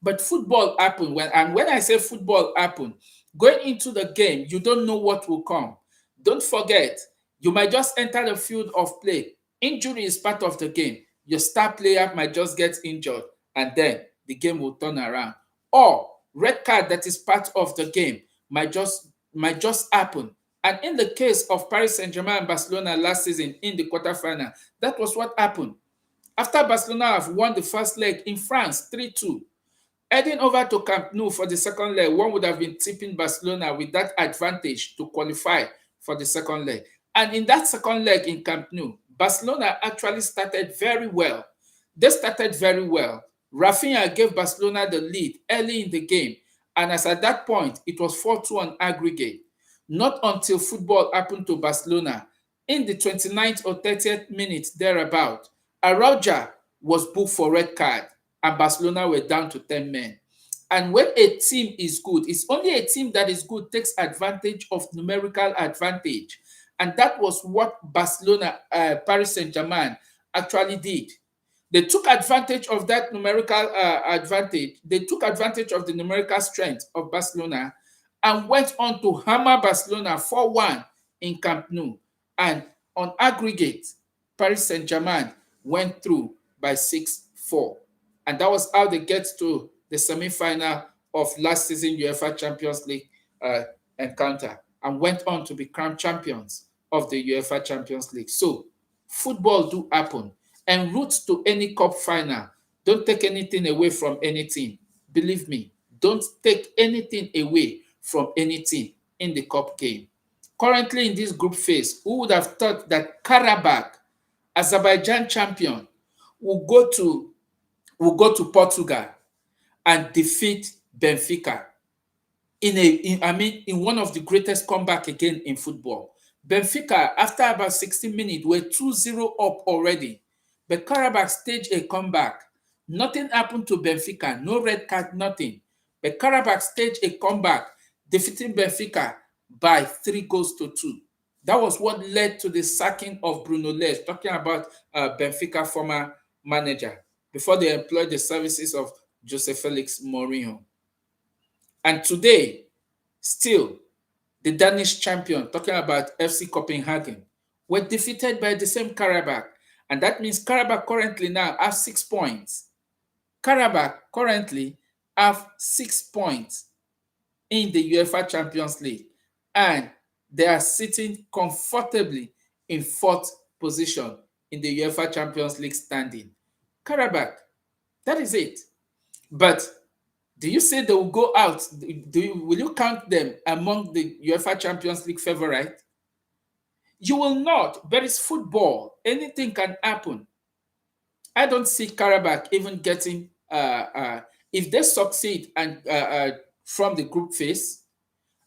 But football happened when I say football happened, going into the game, you don't know what will come. Don't forget, you might just enter the field of play. Injury is part of the game. Your star player might just get injured, and then the game will turn around. Or red card that is part of the game might just happen. And in the case of Paris Saint-Germain and Barcelona last season in the quarterfinal, that was what happened. After Barcelona have won the first leg in France 3-2, heading over to Camp Nou for the second leg, one would have been tipping Barcelona with that advantage to qualify for the second leg. And in that second leg in Camp Nou, Barcelona actually started very well. They started very well. Rafinha gave Barcelona the lead early in the game, and as at that point, it was 4-2 on aggregate. Not until football happened to Barcelona in the 29th or 30th minute thereabout, Araujo was booked for red card and Barcelona were down to 10 men. And when a team is good, it's only a team that is good takes advantage of numerical advantage. And that was what Paris Saint-Germain actually did. They took advantage of that numerical advantage. They took advantage of the numerical strength of Barcelona and went on to hammer Barcelona 4-1 in Camp Nou. And on aggregate, Paris Saint-Germain went through by 6-4. And that was how they get to the semi-final of last season UEFA Champions League encounter and went on to be crowned champions of the UEFA Champions League. So, football do happen. En route to any cup final, don't take anything away from any team. Believe me, don't take anything away from any team in the cup game. Currently in this group phase, who would have thought that Karabakh, Azerbaijan champion, will go to Portugal and defeat Benfica in one of the greatest comeback again in football. Benfica, after about 60 minutes, were 2-0 up already. But Karabakh staged a comeback. Nothing happened to Benfica, no red card, nothing. But Karabakh staged a comeback, defeating Benfica by 3 goals to 2. That was what led to the sacking of Bruno Lage, talking about Benfica former manager, before they employed the services of Jose Felix Mourinho. And today, still, the Danish champion, talking about FC Copenhagen, were defeated by the same Karabakh. And that means Karabakh currently now have 6 points. Karabakh currently have 6 points in the UEFA Champions League. And they are sitting comfortably in fourth position in the UEFA Champions League standing. Karabakh, that is it. But do you say they will go out? Will you count them among the UEFA Champions League favorite? You will not. But it's football. Anything can happen. I don't see Karabakh even getting, if they succeed and from the group phase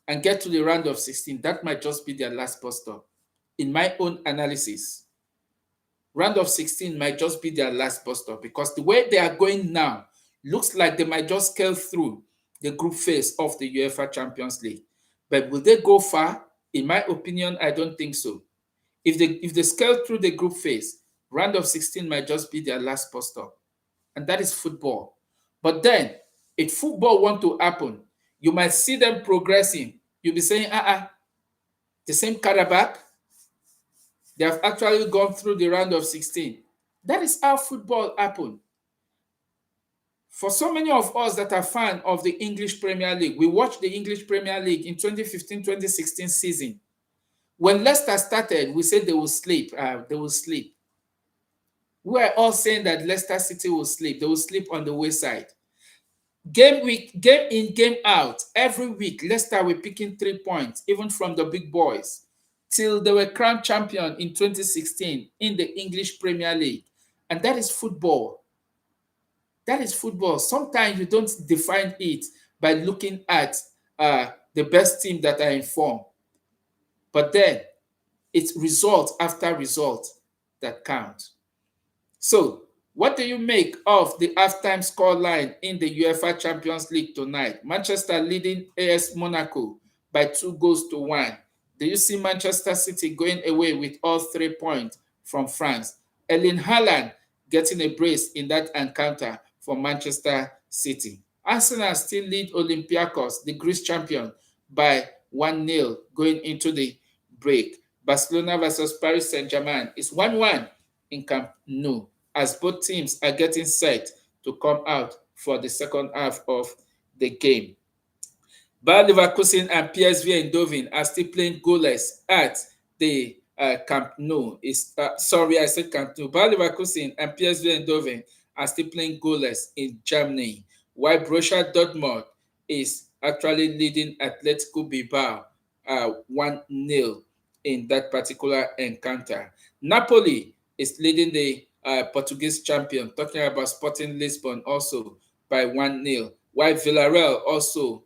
and get to the round of 16, that might just be their last bus stop. In my own analysis, round of 16 might just be their last bus stop, because the way they are going now looks like they might just scale through the group phase of the UEFA Champions League. But will they go far? In my opinion, I don't think so. If they scale through the group phase, round of 16 might just be their last bus stop. And that is football. But then, if football want to happen, you might see them progressing. You'll be saying, the same Karabakh, they have actually gone through the round of 16. That is how football happened. For so many of us that are fans of the English Premier League, we watched the English Premier League in 2015-2016 season. When Leicester started, we said they will sleep. They will sleep. We are all saying that Leicester City will sleep. They will sleep on the wayside. Game in, game out, every week, Leicester were picking 3 points, even from the big boys, till they were crowned champion in 2016 in the English Premier League. And that is football. That is football. Sometimes you don't define it by looking at the best team that are in form. But then it's result after result that count. So, what do you make of the halftime scoreline in the UEFA Champions League tonight? Manchester leading AS Monaco by 2-1. Do you see Manchester City going away with all 3 points from France? Erling Haaland getting a brace in that encounter for Manchester City. Arsenal still lead Olympiacos, the Greece champion, by 1-0 going into the break. Barcelona versus Paris Saint-Germain is 1-1 in Camp Nou, as both teams are getting set to come out for the second half of the game. Bayer Leverkusen and PSV Eindhoven are still playing goalless at the Camp Nou. Sorry, I said Camp Nou. Bayer Leverkusen and PSV Eindhoven are still playing goalless in Germany, while Borussia Dortmund is actually leading Atletico Bilbao 1-0 in that particular encounter. Napoli is leading the Portuguese champion, talking about Sporting Lisbon, also by 1-0, while Villarreal also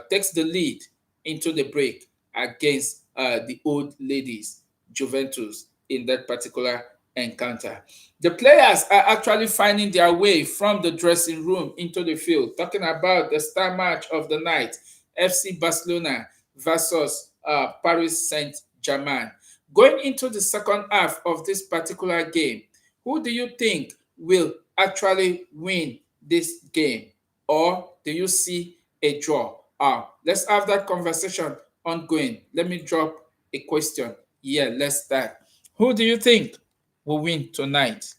takes the lead into the break against the old ladies, Juventus, in that particular encounter. The players are actually finding their way from the dressing room into the field, talking about the star match of the night, FC Barcelona versus Paris Saint-Germain. Going into the second half of this particular game, who do you think will actually win this game? Or do you see a draw? Let's have that conversation ongoing. Let me drop a question. Yeah, let's start. Who do you think will win tonight?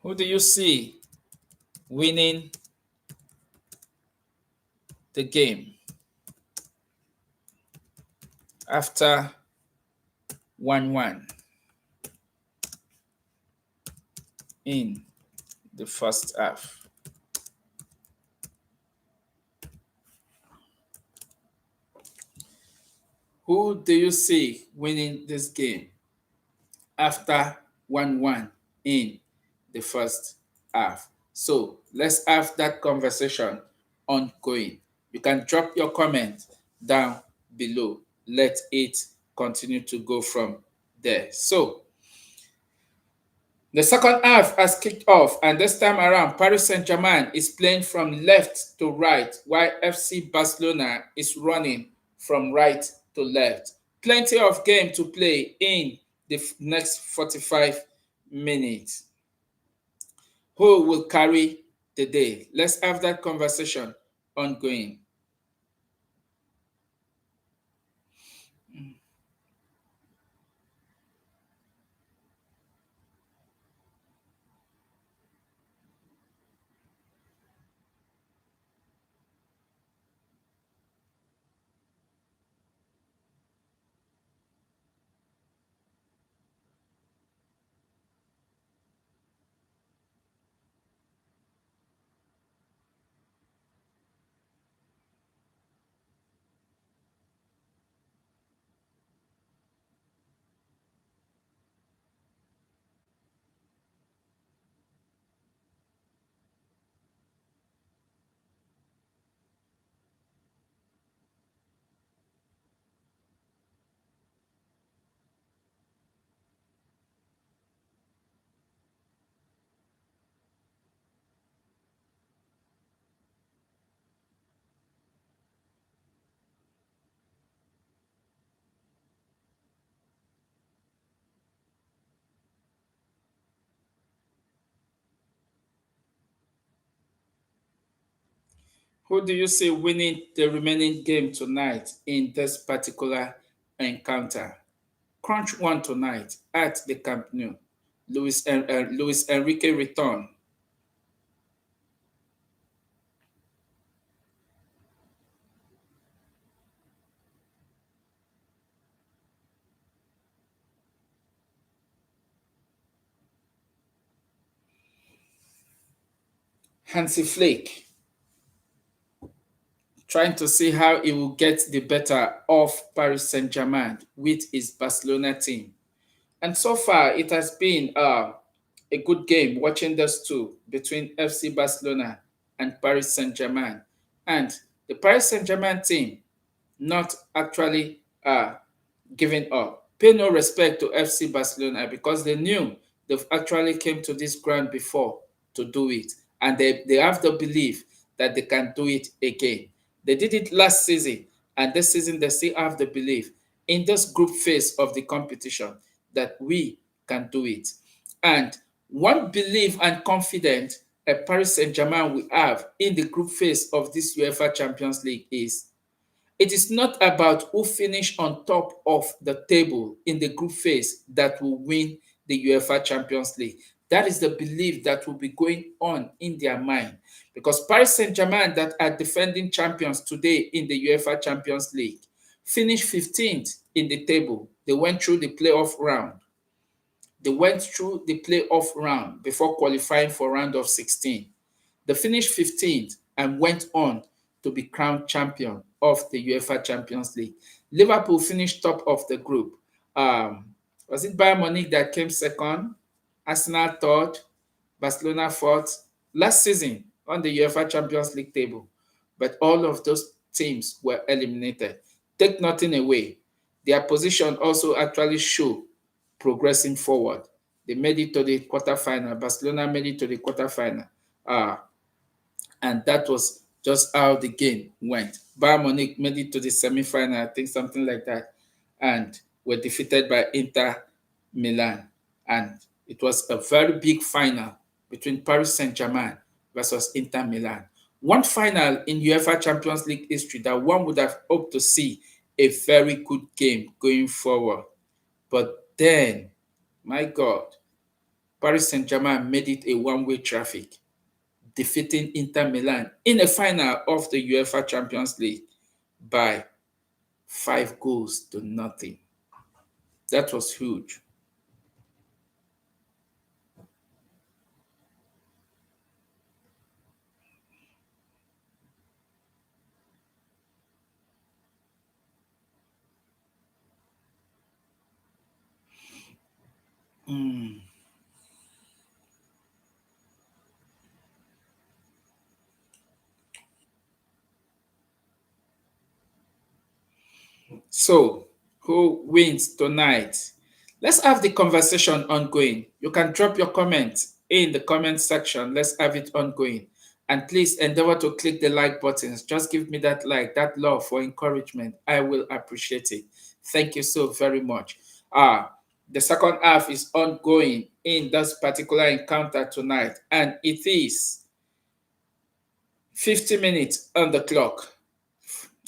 Who do you see winning the game after 1-1 in the first half? Who do you see winning this game after 1-1 in the first half? So let's have that conversation ongoing. You can drop your comment down below. Let it continue to go from there. So The second half has kicked off, and this time around, Paris Saint-Germain is playing from left to right, while FC Barcelona is running from right to left. Plenty of game to play in the next 45 minutes. Who will carry the day? Let's have that conversation ongoing. Who do you see winning the remaining game tonight in this particular encounter? Crunch one tonight at the Camp Nou. Luis Enrique return. Hansi Flick trying to see how he will get the better of Paris Saint-Germain with his Barcelona team. And so far, it has been a good game watching those two between FC Barcelona and Paris Saint-Germain. And the Paris Saint-Germain team not actually giving up. Pay no respect to FC Barcelona because they knew they've actually came to this ground before to do it. And they have the belief that they can do it again. They did it last season, and this season they still have the belief in this group phase of the competition that we can do it. And one belief and confidence Paris Saint-Germain will have in the group phase of this UEFA Champions League is it is not about who finish on top of the table in the group phase that will win the UEFA Champions League. That is the belief that will be going on in their mind. Because Paris Saint-Germain, that are defending champions today in the UEFA Champions League, finished 15th in the table. They went through the playoff round. They went through the playoff round before qualifying for round of 16. They finished 15th and went on to be crowned champion of the UEFA Champions League. Liverpool finished top of the group. Was it Bayern Munich that came second? Arsenal third, Barcelona fourth last season on the UEFA Champions League table. But all of those teams were eliminated. Take nothing away. Their position also actually show progressing forward. They made it to the quarterfinal. Barcelona made it to the quarterfinal. Uh, and that was just how the game went. Bayern Munich made it to the semi-final, I think something like that, and were defeated by Inter Milan. And it was a very big final between Paris Saint-Germain versus Inter Milan. One final in UEFA Champions League history that one would have hoped to see a very good game going forward. But then, my God, Paris Saint-Germain made it a one-way traffic, defeating Inter Milan in a final of the UEFA Champions League by 5 goals to nothing. That was huge. Mm. So, who wins tonight? Let's have the conversation ongoing. You can drop your comments in the comment section. Let's have it ongoing. And please endeavor to click the like buttons. Just give me that like, that love for encouragement. I will appreciate it. Thank you so very much. The second half is ongoing in this particular encounter tonight, and it is 50 minutes on the clock.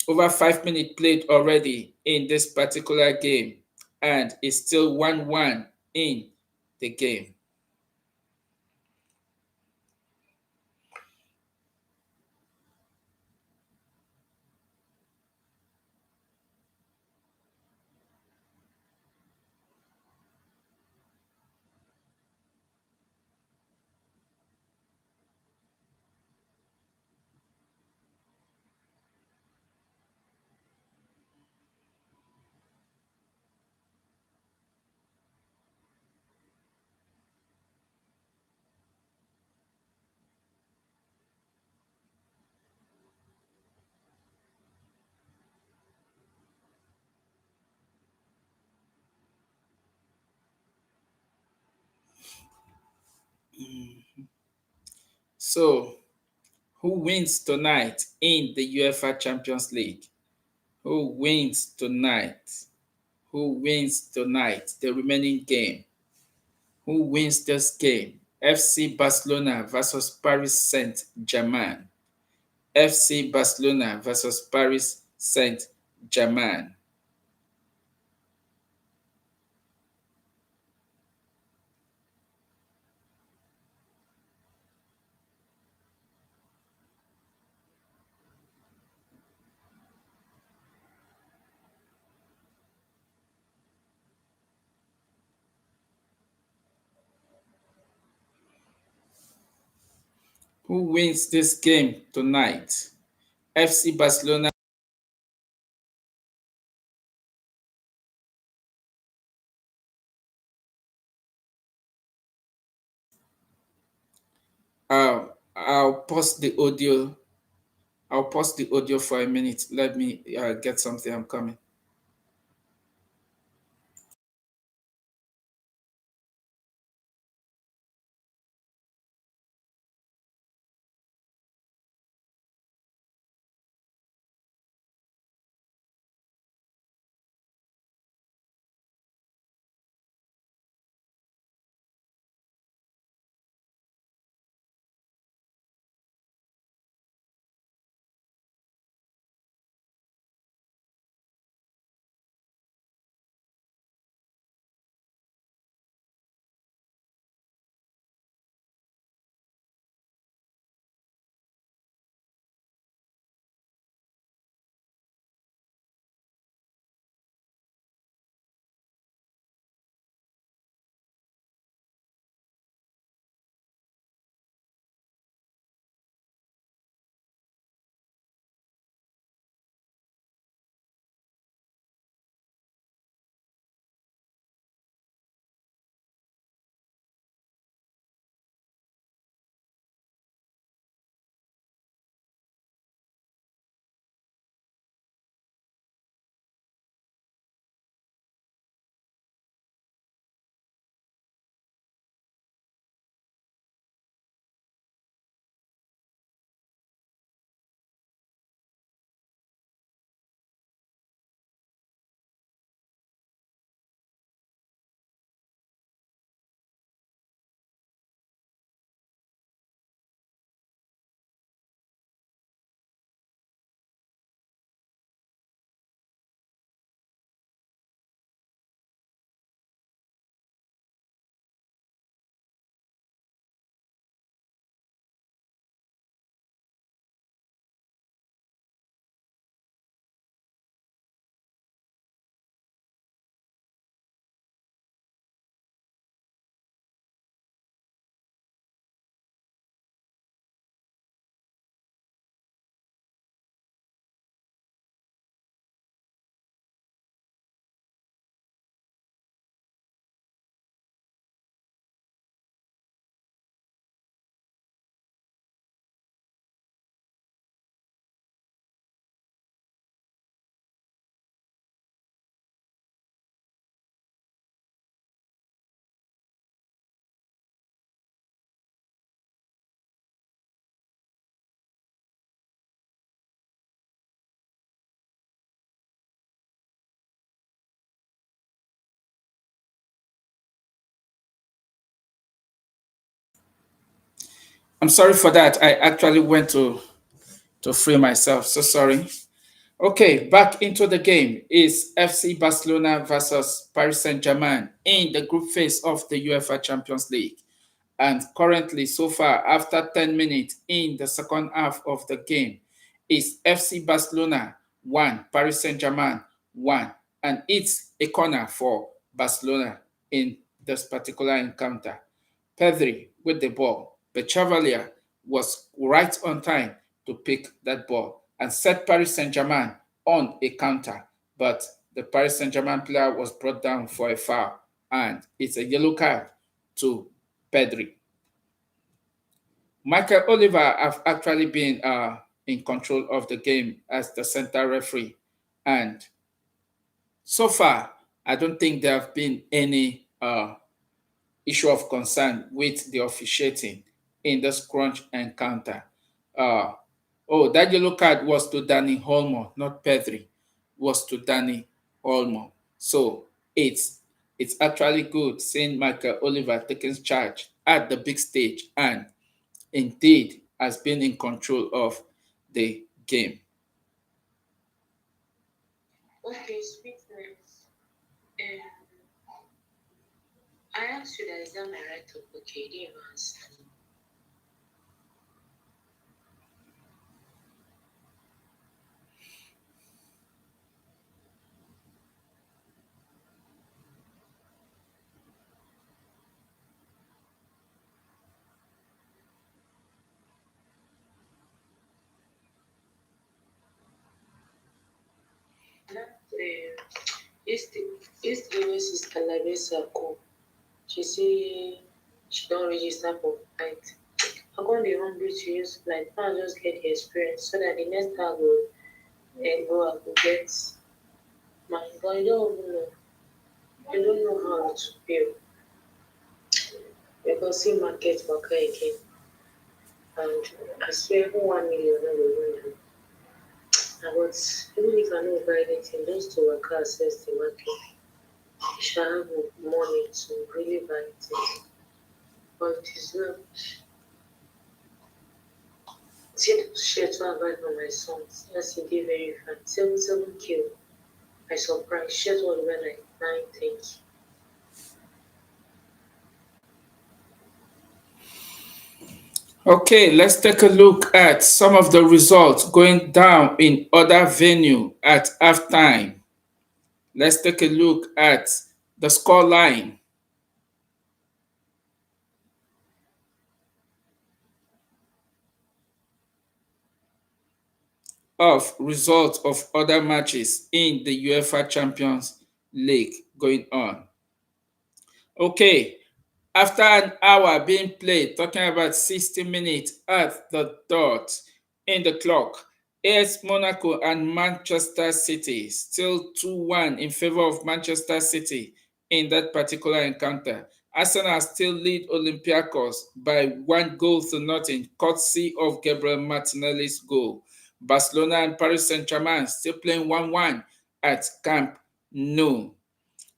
Over 5 minutes played already in this particular game, and it's still 1-1 in the game. So, who wins tonight in the UEFA Champions League? Who wins tonight? Who wins tonight? The remaining game. Who wins this game? FC Barcelona versus Paris Saint-Germain. FC Barcelona versus Paris Saint-Germain. Who wins this game tonight? FC Barcelona. I'll pause the audio. I'll pause the audio for a minute. Let me get something. I'm coming. I'm sorry for that. I actually went to free myself. So sorry. Okay, back into the game is FC Barcelona versus Paris Saint-Germain in the group phase of the UEFA Champions League. And currently, so far, after 10 minutes in the second half of the game, is FC Barcelona 1, Paris Saint-Germain 1. And it's a corner for Barcelona in this particular encounter. Pedri with the ball, but Chevalier was right on time to pick that ball and set Paris Saint-Germain on a counter. But the Paris Saint-Germain player was brought down for a foul, and it's a yellow card to Pedri. Michael Oliver have actually been in control of the game as the center referee, and so far, I don't think there have been any issue of concern with the officiating in the scrunch encounter. Uh, that yellow card was to Danny Olmo, not Pedri. Was to Danny Olmo. So it's actually good seeing Michael Oliver taking charge at the big stage and indeed has been in control of the game. Okay, sweetness. Um, I asked you that, is that my right to okay, you didn't even answer. That yesterday when Sister Larissa call, she say she don't register for flight. I'm going to be hungry to use flight. I'll just get the experience so that the next time I will get my, but I don't even know. I don't know how to feel because see market worker again. And I swear, who 1 million I will win. But even if I don't buy anything, just to work access the market, you shall have money to really buy things. But it is not. See the shirt I buy for my son. That's a day very fine. 7 kilo. I surprised. Shirt was when like 9 things. Okay, let's take a look at some of the results going down in other venue at halftime. Let's take a look at the score line of results of other matches in the UEFA Champions League going on. Okay, after an hour being played, talking about 60 minutes at the dot in the clock, AS Monaco and Manchester City still 2-1 in favor of Manchester City in that particular encounter. Arsenal still lead Olympiacos by 1 goal to nothing, courtesy of Gabriel Martinelli's goal. Barcelona and Paris Saint-Germain still playing 1-1 at Camp Nou.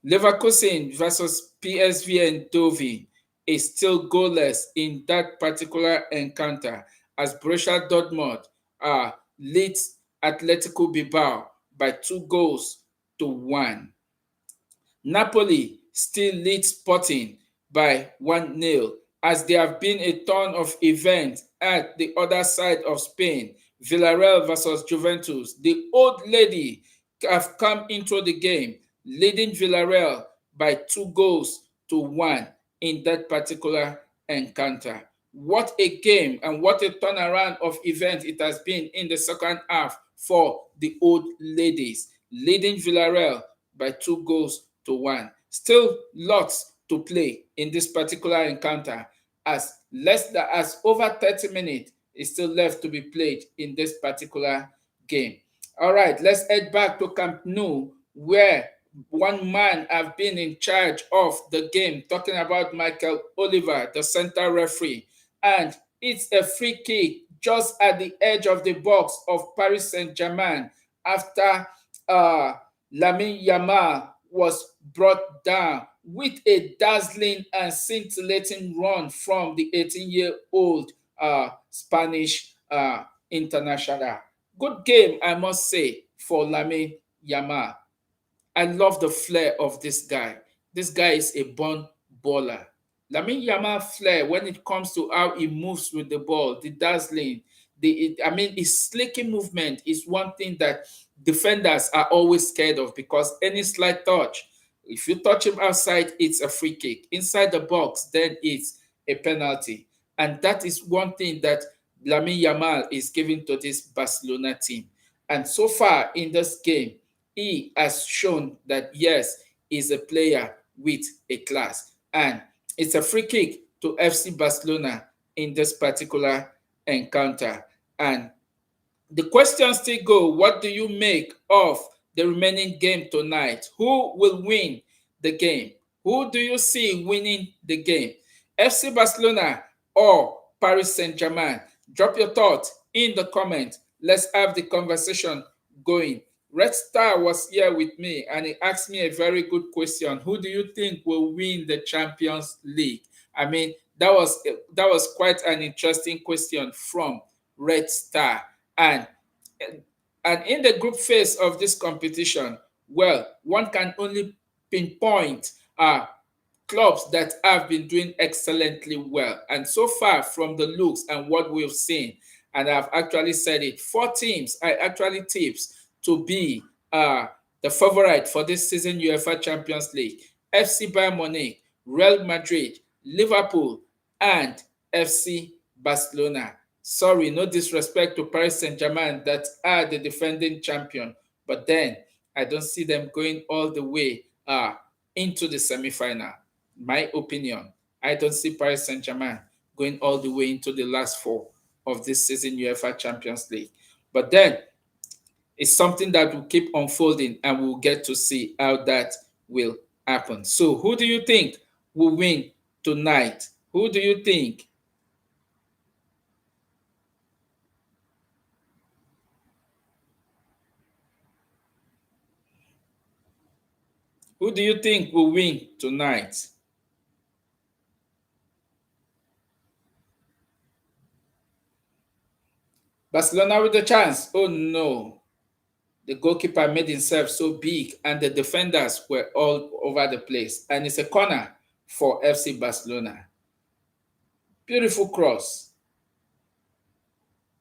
Leverkusen versus PSV Eindhoven is still goalless in that particular encounter as Borussia Dortmund leads Atletico Bilbao by 2 goals to 1. Napoli still leads Sporting by 1-0 as there have been a ton of events at the other side of Spain. Villarreal versus Juventus. The old lady have come into the game, leading Villarreal by 2 goals to 1 in that particular encounter. What a game and what a turnaround of event it has been in the second half for the old ladies, leading Villarreal by 2 goals to 1. Still lots to play in this particular encounter as over 30 minutes is still left to be played in this particular game. All right, let's head back to Camp Nou where one man have been in charge of the game, talking about Michael Oliver, the center referee. And it's a free kick just at the edge of the box of Paris Saint-Germain after Lamine Yamal was brought down with a dazzling and scintillating run from the 18-year-old Spanish international. Good game, I must say, for Lamine Yamal. I love the flair of this guy. This guy is a born baller. Lamine Yamal flair when it comes to how he moves with the ball, the dazzling, his slicking movement is one thing that defenders are always scared of because any slight touch, if you touch him outside, it's a free kick. Inside the box, then it's a penalty. And that is one thing that Lamine Yamal is giving to this Barcelona team. And so far in this game, he has shown that yes, he's a player with a class. And it's a free kick to FC Barcelona in this particular encounter. And the questions still go, what do you make of the remaining game tonight? Who will win the game? Who do you see winning the game? FC Barcelona or Paris Saint-Germain? Drop your thoughts in the comments. Let's have the conversation going. Red Star was here with me and he asked me a very good question. Who do you think will win the Champions League? I mean, that was quite an interesting question from Red Star. And and in the group phase of this competition, well, one can only pinpoint clubs that have been doing excellently well. And so far, from the looks and what we've seen, and I've actually said it, four teams I actually tips to be the favorite for this season UEFA Champions League: FC Bayern Munich, Real Madrid, Liverpool, and FC Barcelona. Sorry, no disrespect to Paris Saint-Germain that are the defending champion, but then I don't see them going all the way into the semi-final. My opinion, I don't see Paris Saint-Germain going all the way into the last four of this season UEFA Champions League. But then it's something that will keep unfolding and we'll get to see how that will happen. So who do you think will win tonight? Who do you think? Who do you think will win tonight? Barcelona with a chance. Oh no. The goalkeeper made himself so big and the defenders were all over the place. And it's a corner for FC Barcelona. Beautiful cross.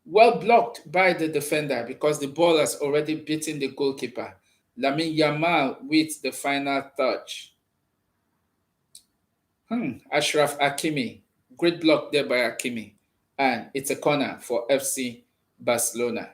Well blocked by the defender because the ball has already beaten the goalkeeper. Lamine Yamal with the final touch. Ashraf Hakimi. Great block there by Hakimi. And it's a corner for FC Barcelona.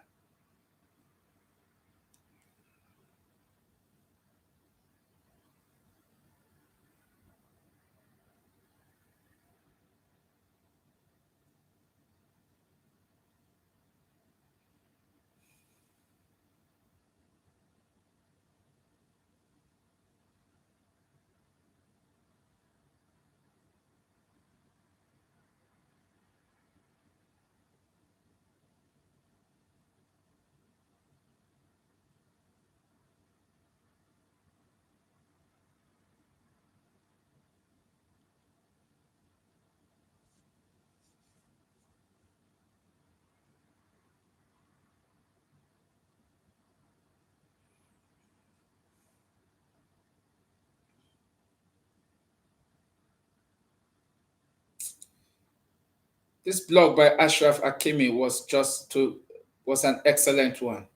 This block by Ashraf Hakimi was an excellent one.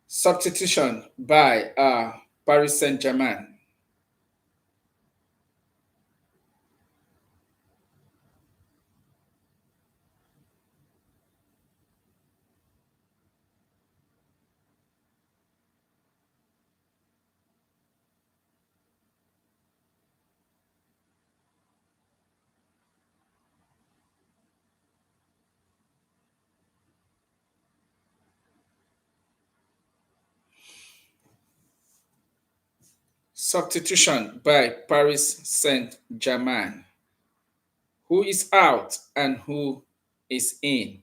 Substitution by Paris Saint-Germain. Substitution by Paris Saint-Germain. Who is out and who is in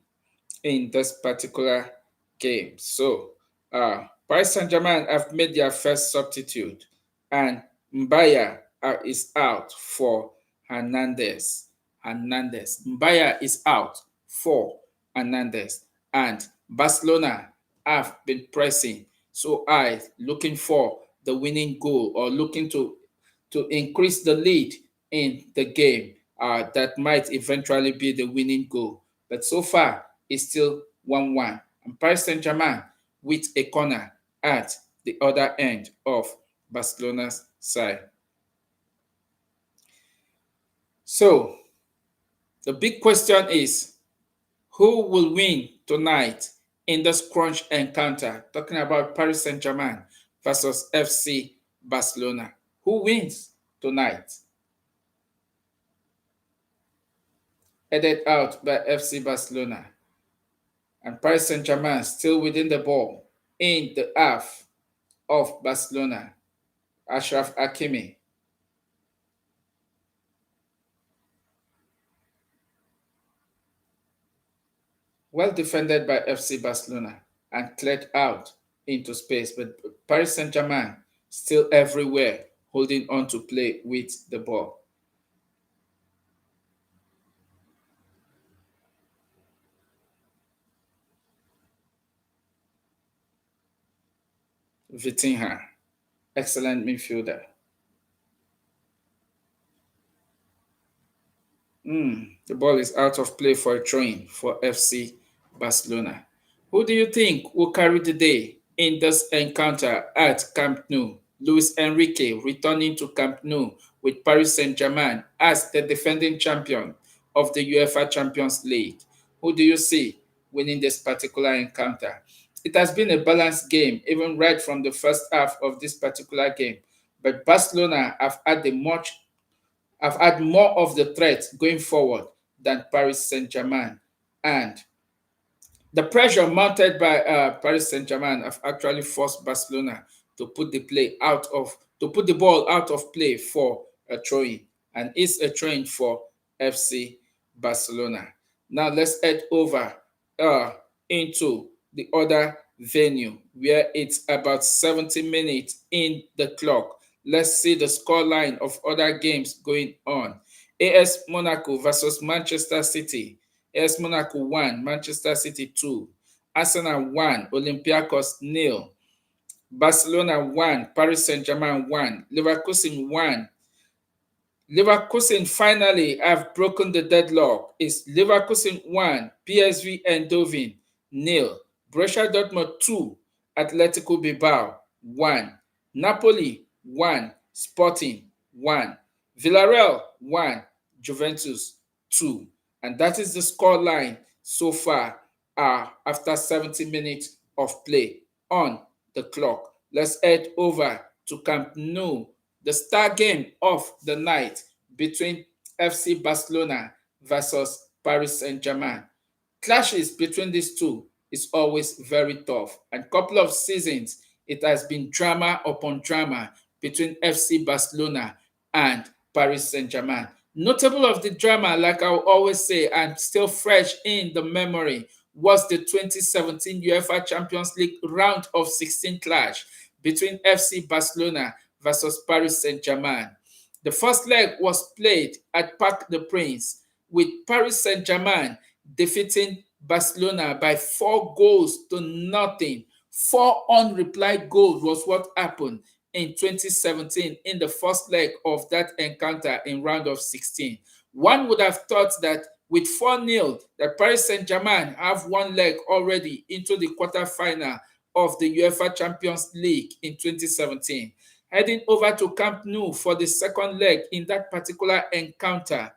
this particular game? So, Paris Saint-Germain have made their first substitute, and Mbaya is out for Hernandez. Mbaya is out for Hernandez. And Barcelona have been pressing so high, looking for the winning goal or looking to increase the lead in the game that might eventually be the winning goal. But so far, it's still 1-1. And Paris Saint-Germain with a corner at the other end of Barcelona's side. So, the big question is, who will win tonight in the crunch encounter? Talking about Paris Saint-Germain versus FC Barcelona. Who wins tonight? Headed out by FC Barcelona. And Paris Saint-Germain still within the ball in the half of Barcelona. Achraf Hakimi. Well defended by FC Barcelona and cleared out into space, but Paris Saint-Germain still everywhere holding on to play with the ball. Vitinha, excellent midfielder. The ball is out of play for a throw-in for FC Barcelona. Who do you think will carry the day in this encounter at Camp Nou? Luis Enrique returning to Camp Nou with Paris Saint-Germain as the defending champion of the UEFA Champions League. Who do you see winning this particular encounter? It has been a balanced game, even right from the first half of this particular game. But Barcelona have had more of the threat going forward than Paris Saint-Germain. And the pressure mounted by Paris Saint-Germain have actually forced Barcelona to put the ball out of play for a throw-in, and it's a throw-in for FC Barcelona. Now let's head over into the other venue where it's about 70 minutes in the clock. Let's see the scoreline of other games going on. AS Monaco versus Manchester City. AS Monaco 1, Manchester City 2. Arsenal 1, Olympiacos 0. Barcelona 1, Paris Saint-Germain 1. Leverkusen 1. Leverkusen finally have broken the deadlock. It's Leverkusen 1, PSV Eindhoven 0. Borussia Dortmund 2, Atletico Bilbao 1. Napoli 1, Sporting 1. Villarreal 1, Juventus 2. And that is the scoreline so far after 70 minutes of play on the clock. Let's head over to Camp Nou, the star game of the night between FC Barcelona versus Paris Saint-Germain. Clashes between these two is always very tough. And a couple of seasons, it has been drama upon drama between FC Barcelona and Paris Saint-Germain. Notable of the drama, like I will always say, and still fresh in the memory, was the 2017 UEFA Champions League round of 16 clash between FC Barcelona versus Paris Saint-Germain. The first leg was played at Parc des Princes, with Paris Saint-Germain defeating Barcelona by 4-0. 4 unreplied goals was what happened in 2017 in the first leg of that encounter in round of 16. One would have thought that with 4-0, that Paris Saint-Germain have one leg already into the quarterfinal of the UEFA Champions League in 2017. Heading over to Camp Nou for the second leg in that particular encounter,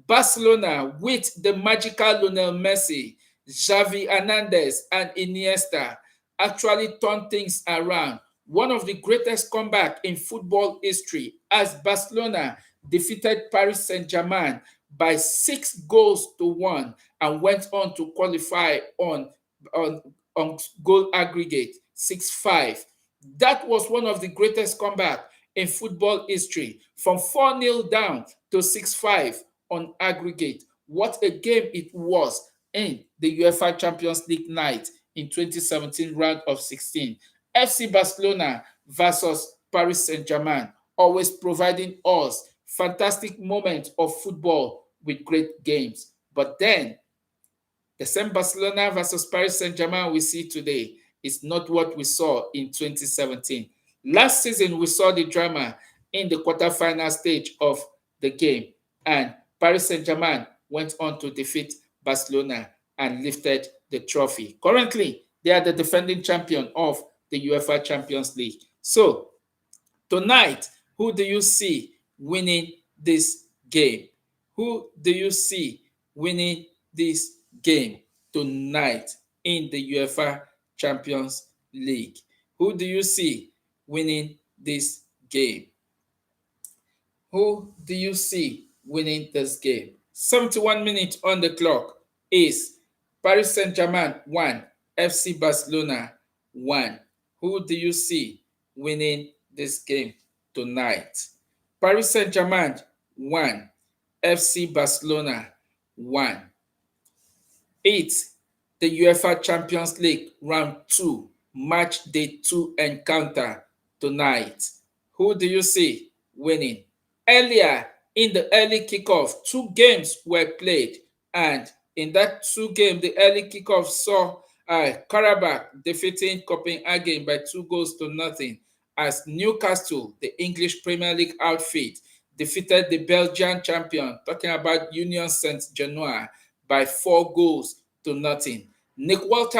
Barcelona with the magical Lionel Messi, Xavi Hernandez, and Iniesta actually turned things around. One of the greatest comebacks in football history, as Barcelona defeated Paris Saint-Germain by 6-1 and went on to qualify on goal aggregate 6-5. That was one of the greatest comebacks in football history, from 4-0 down to 6-5 on aggregate. What a game it was in the UEFA Champions League night in 2017 round of 16. FC Barcelona versus Paris Saint-Germain, always providing us fantastic moments of football with great games. But then The same Barcelona versus Paris Saint-Germain we see today is not what we saw in 2017. Last season, we saw the drama in the quarterfinal stage of the game, and Paris Saint-Germain went on to defeat Barcelona and lifted the trophy. Currently, they are the defending champion of the UEFA Champions League. So, tonight, who do you see winning this game? Who do you see winning this game tonight in the UEFA Champions League? Who do you see winning this game? Who do you see winning this game? 71 minutes on the clock is Paris Saint-Germain 1, FC Barcelona 1. Who do you see winning this game tonight? Paris Saint-Germain 1, FC Barcelona 1. 8. The UEFA Champions League Round 2, Match Day 2 encounter tonight. Who do you see winning? Earlier in the early kickoff, 2 games were played, and in that 2 games, the early kickoff saw Karabakh defeating Copenhagen by 2-0, as Newcastle, the English Premier League outfit, defeated the Belgian champion, talking about Union Saint-Genois, by 4-0. Nick Walter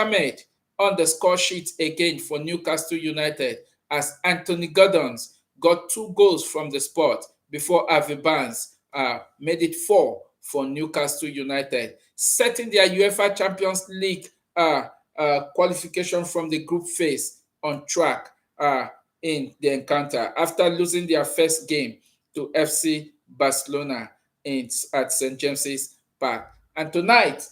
on the score sheet again for Newcastle United, as Anthony Gordon's got 2 goals from the spot before Avi Barnes made it 4 for Newcastle United, setting their UEFA Champions League qualification from the group phase on track in the encounter after losing their first game to FC Barcelona at St. James's Park. And tonight,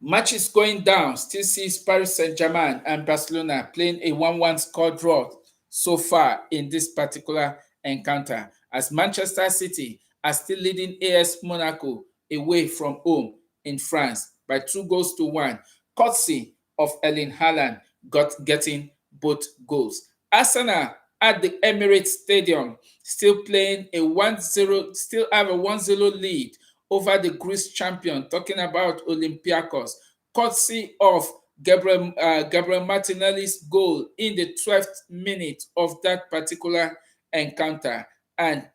match is going down. Still sees Paris Saint-Germain and Barcelona playing a 1-1 score draw so far in this particular encounter, as Manchester City are still leading AS Monaco away from home in France by 2-1, courtesy of Erling Haaland getting both goals. Arsenal at the Emirates Stadium still playing a 1-0, still have a 1-0 lead over the Greece champion, talking about Olympiacos, courtesy of Gabriel Martinelli's goal in the 12th minute of that particular encounter. And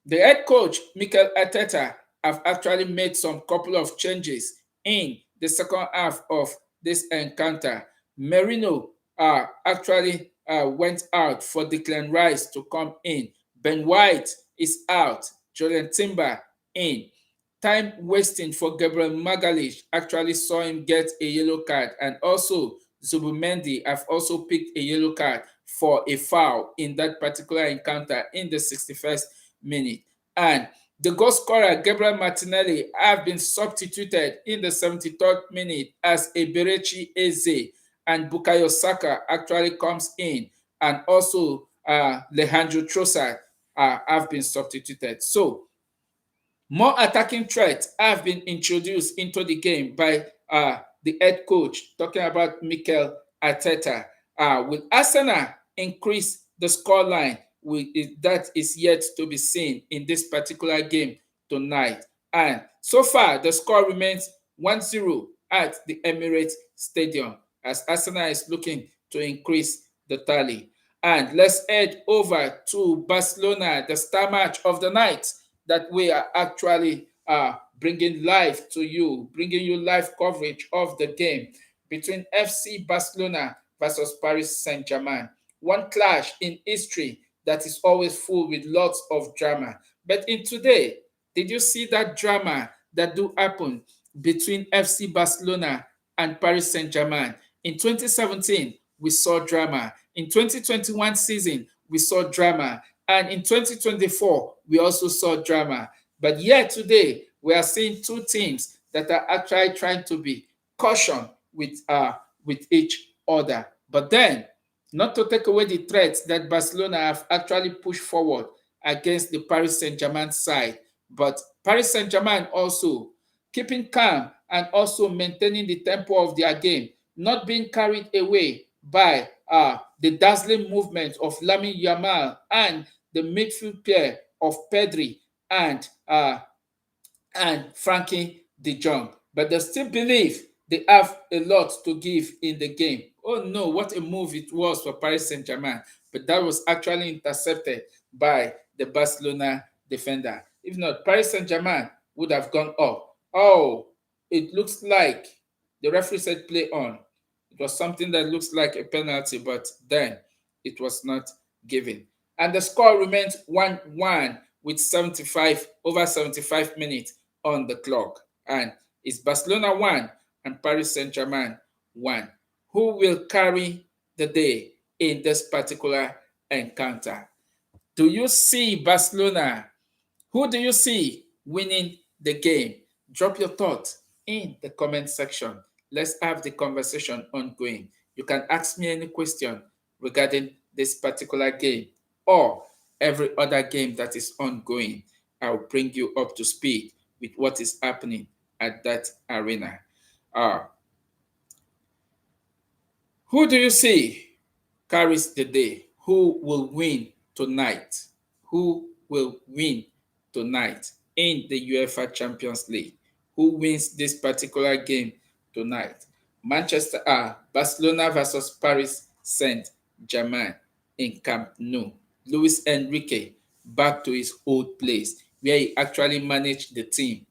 the head coach, Mikel Arteta, have actually made some couple of changes in the second half of this encounter. Merino actually went out for Declan Rice to come in. Ben White is out. Jordan Timber in. Time wasting for Gabriel Magalhaes actually saw him get a yellow card, and also Zubimendi have also picked a yellow card for a foul in that particular encounter in the 61st minute. And the goal scorer, Gabriel Martinelli, have been substituted in the 73rd minute as Eberechi Eze, and Bukayo Saka actually comes in, and also Alejandro Trossard have been substituted. So more attacking threats have been introduced into the game by the head coach, talking about Mikel Arteta. Will Arsenal increase the scoreline? That is yet to be seen in this particular game tonight. And so far, the score remains 1-0 at the Emirates Stadium, as Arsenal is looking to increase the tally. And let's head over to Barcelona, the star match of the night that we are actually bringing live to you, bringing you live coverage of the game between FC Barcelona versus Paris Saint-Germain. One clash in history that is always full with lots of drama. But in today, did you see that drama that do happen between FC Barcelona and Paris Saint-Germain? In 2017, we saw drama. In 2021 season, we saw drama. And in 2024, we also saw drama. But yet today, we are seeing 2 teams that are actually trying to be caution with each other. But then, not to take away the threats that Barcelona have actually pushed forward against the Paris Saint-Germain side, but Paris Saint-Germain also keeping calm and also maintaining the tempo of their game, not being carried away by the dazzling movement of Lamine Yamal and the midfield pair of Pedri and Frankie De Jong, but they still believe they have a lot to give in the game. Oh no, what a move it was for Paris Saint-Germain, but that was actually intercepted by the Barcelona defender. If not, Paris Saint-Germain would have gone up. Oh, it looks like the referee said play on. It was something that looks like a penalty, but then it was not given. And the score remains 1-1 with 75 minutes on the clock. And it's Barcelona 1 and Paris Saint-Germain 1. Who will carry the day in this particular encounter? Do you see Barcelona? Who do you see winning the game? Drop your thoughts in the comment section. Let's have the conversation ongoing. You can ask me any question regarding this particular game or every other game that is ongoing. I'll bring you up to speed with what is happening at that arena. Who do you see carries the day? Who will win tonight? Who will win tonight in the UEFA Champions League? Who wins this particular game tonight? Barcelona versus Paris Saint-Germain in Camp Nou. Luis Enrique back to his old place where he actually managed the team.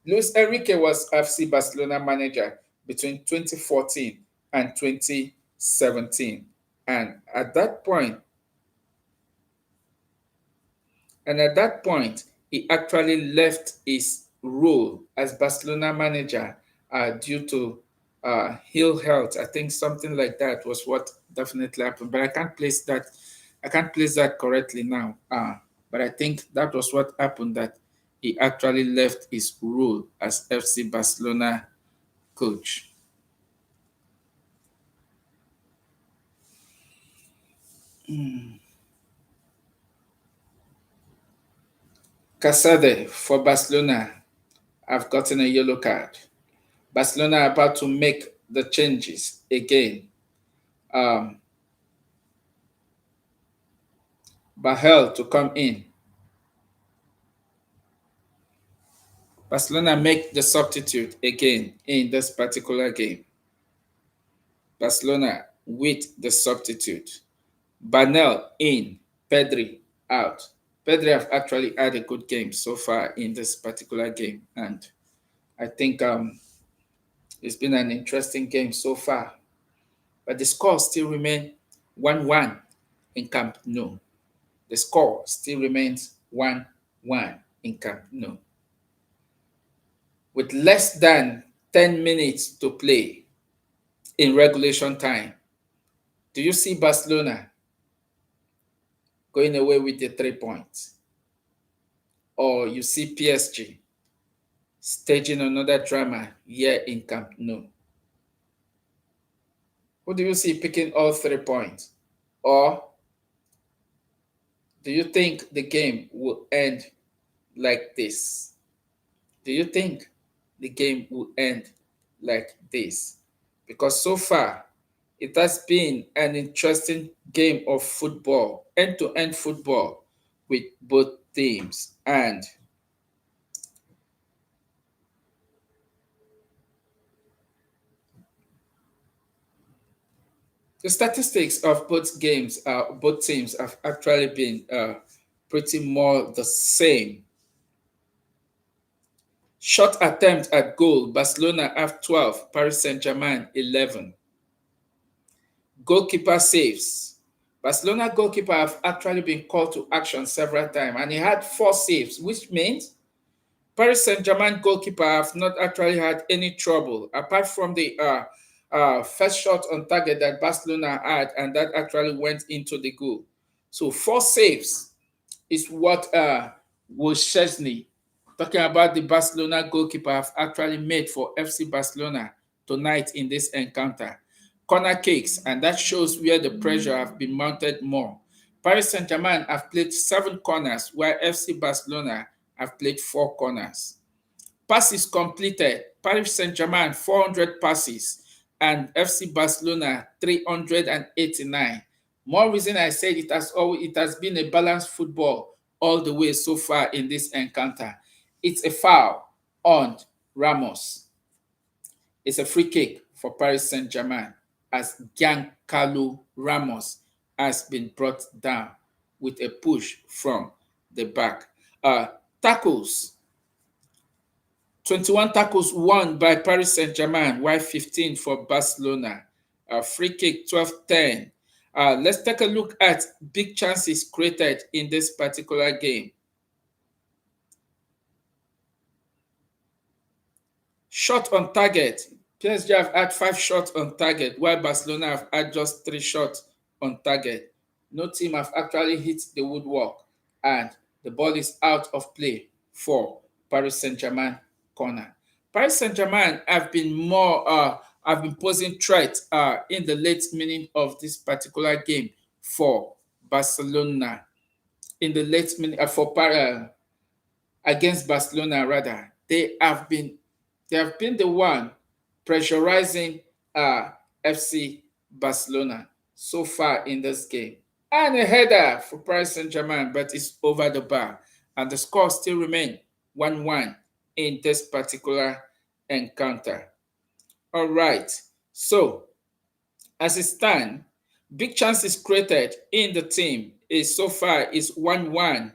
Luis Enrique was FC Barcelona manager between 2014 and 2017. And at that point, he actually left his role as Barcelona manager due to ill health. I think something like that was what definitely happened, but I can't place that. I can't place that correctly now. But I think that was what happened. That he actually left his role as FC Barcelona coach. Casade for Barcelona have gotten a yellow card. Barcelona are about to make the changes again. Bahel to come in. Barcelona make the substitute again in this particular game. Barcelona with the substitute. Banel in, Pedri out. Pedri have actually had a good game so far in this particular game, and I think it's been an interesting game so far. But the score still remains 1-1 in Camp Nou. The score still remains 1-1 in Camp Nou. With less than 10 minutes to play in regulation time, do you see Barcelona going away with the 3 points? Or you see PSG staging another drama here in Camp Nou? Who do you see picking all 3 points? Or do you think the game will end like this? Do you think the game will end like this? Because so far, it has been an interesting game of football, end-to-end football with both teams. And the statistics of both games, both teams have actually been pretty more the same. Shot attempt at goal, Barcelona have 12, Paris Saint-Germain 11. Goalkeeper saves. Barcelona goalkeeper have actually been called to action several times, and he had 4 saves, which means Paris Saint-Germain goalkeeper have not actually had any trouble, apart from the first shot on target that Barcelona had, and that actually went into the goal. So 4 saves is what Szczesny, talking about the Barcelona goalkeeper, have actually made for FC Barcelona tonight in this encounter. Corner kicks, and that shows where the pressure have been mounted more. Paris Saint-Germain have played 7 corners, while FC Barcelona have played 4 corners. Passes completed, Paris Saint-Germain 400 passes, and FC Barcelona 389. More reason I said it has been a balanced football all the way so far in this encounter. It's a foul on Ramos. It's a free kick for Paris Saint-Germain as Giancarlo Ramos has been brought down with a push from the back. Tackles. 21 tackles won by Paris Saint-Germain, while 15 for Barcelona. Free kick 12-10. Let's take a look at big chances created in this particular game. Shot on target. PSG have had 5 shots on target, while Barcelona have had just 3 shots on target. No team have actually hit the woodwork, and the ball is out of play for Paris Saint-Germain corner. Paris Saint-Germain have been posing threat in the late minute of this particular game for Barcelona. In the late minute against Barcelona, rather, they have been the one pressurizing FC Barcelona so far in this game. And a header for Paris Saint-Germain, but it's over the bar. And the score still remains 1-1 in this particular encounter. All right. So, as it stands, big chances created in the team is so far is 1-1.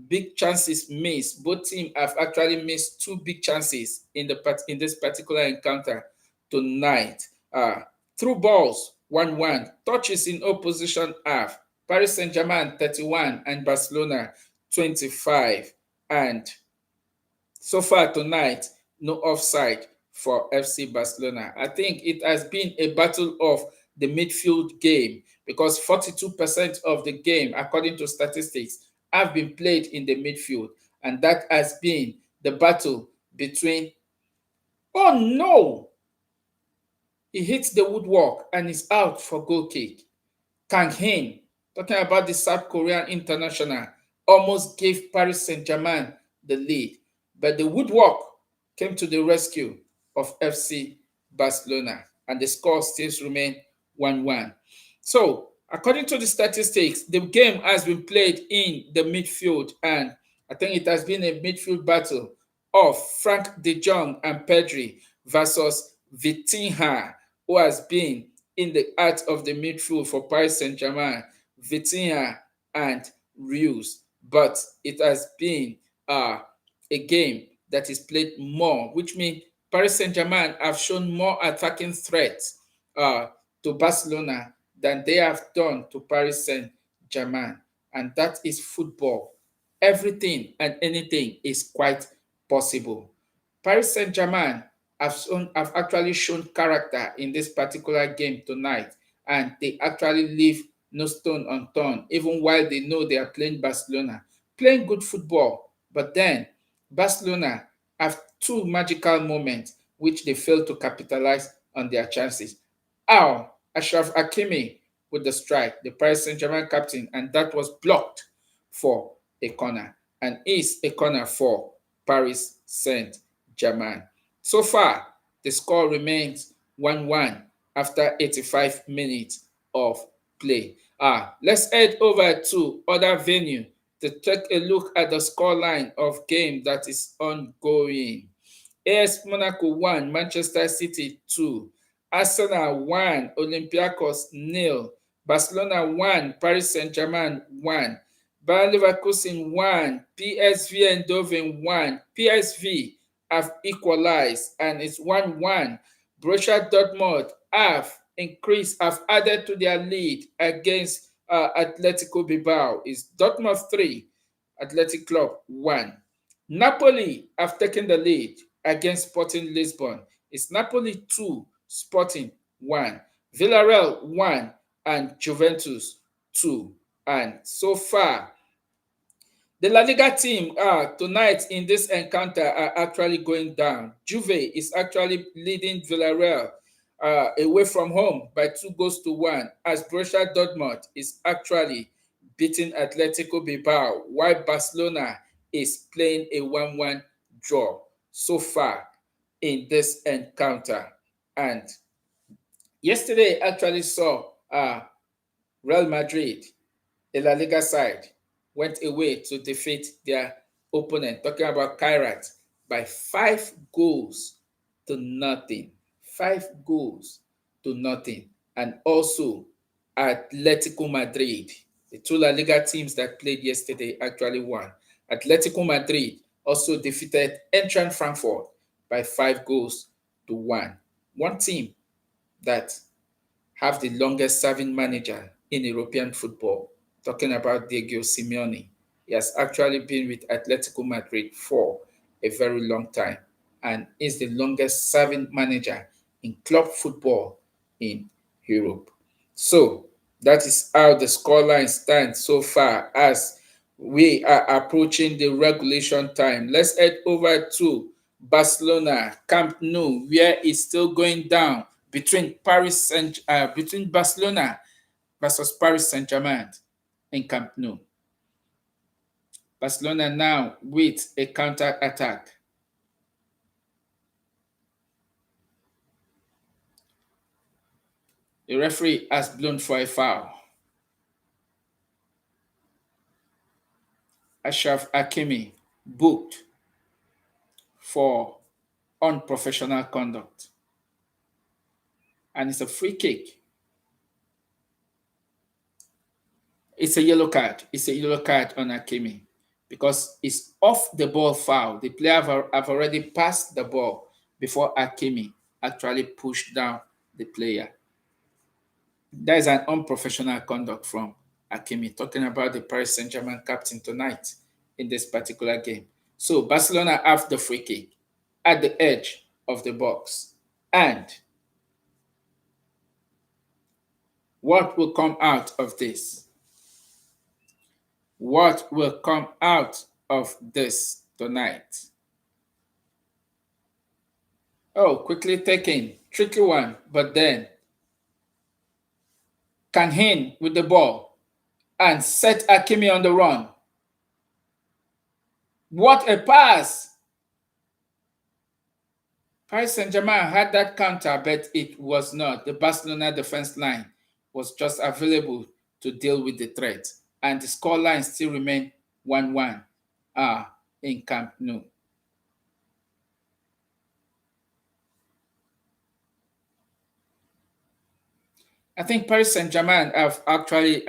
Big chances missed. Both teams have actually missed 2 big chances in this particular encounter tonight. Through balls 1-1. Touches in opposition half. Paris Saint-Germain 31 and Barcelona 25. And so far tonight, no offside for FC Barcelona. I think it has been a battle of the midfield game because 42% of the game, according to statistics, have been played in the midfield. And that has been the battle between, oh no! He hits the woodwork and is out for goal kick. Kang Hin, talking about the South Korean international, almost gave Paris Saint-Germain the lead. But the woodwork came to the rescue of FC Barcelona, and the score still remains 1-1. So, according to the statistics, the game has been played in the midfield, and I think it has been a midfield battle of Frank de Jong and Pedri versus Vitinha, who has been in the heart of the midfield for Paris Saint-Germain, Vitinha and Rius. But it has been a game that is played more, which means Paris Saint-Germain have shown more attacking threats to Barcelona than they have done to Paris Saint-Germain. And that is football. Everything and anything is quite possible. Paris Saint-Germain have actually shown character in this particular game tonight, and they actually leave no stone unturned, even while they know they are playing Barcelona, playing good football. But then Barcelona have 2 magical moments which they failed to capitalize on their chances. Achraf Hakimi with the strike, the Paris Saint-Germain captain, and that was blocked for a corner, and is a corner for Paris Saint-Germain. So far, the score remains 1-1 after 85 minutes of play. Let's head over to other venue to take a look at the scoreline of game that is ongoing. AS Monaco 1, Manchester City 2, Arsenal 1, Olympiacos 0, Barcelona 1, Paris Saint-Germain 1, Bayer Leverkusen 1, PSV Eindhoven 1. PSV have equalized and it's 1-1. Borussia Dortmund have added to their lead against Atletico Bilbao. It's Dortmund 3, Athletic Club 1. Napoli have taken the lead against Sporting Lisbon. It's Napoli 2, Sporting 1. Villarreal 1 and Juventus 2. And so far, the La Liga team tonight in this encounter are actually going down. Juve is actually leading Villarreal away from home by 2-1, as Borussia Dortmund is actually beating Atletico Bilbao, while Barcelona is playing a 1-1 draw so far in this encounter. And yesterday actually saw Real Madrid, a La Liga side, went away to defeat their opponent, talking about Kairat, by 5 goals to nothing. 5 goals to nothing. And also, Atletico Madrid, the two La Liga teams that played yesterday, actually won. Atletico Madrid also defeated Eintracht Frankfurt by 5 goals to 1. One team that have the longest serving manager in European football, talking about Diego Simeone. He has actually been with Atletico Madrid for a very long time and is the longest serving manager in club football in Europe. So that is how the scoreline stands so far as we are approaching the regulation time. Let's head over to Barcelona, Camp Nou, where it's still going down between Barcelona versus Paris Saint-Germain in Camp Nou. Barcelona now with a counter attack. The referee has blown for a foul. Achraf Hakimi booked for unprofessional conduct. And it's a free kick. It's a yellow card. It's a yellow card on Hakimi because it's off the ball foul. The player have already passed the ball before Hakimi actually pushed down the player. That is an unprofessional conduct from Hakimi, talking about the Paris Saint-Germain captain tonight in this particular game. So Barcelona have the free kick at the edge of the box. And what will come out of this? What will come out of this tonight? Oh, quickly taken. Tricky one, but then Kanhin with the ball and set Hakimi on the run. What a pass! Paris Saint-Germain had that counter, but it was not. The Barcelona defense line was just available to deal with the threat. And the scoreline still remained 1-1 in Camp Nou. I think Paris Saint-Germain have actually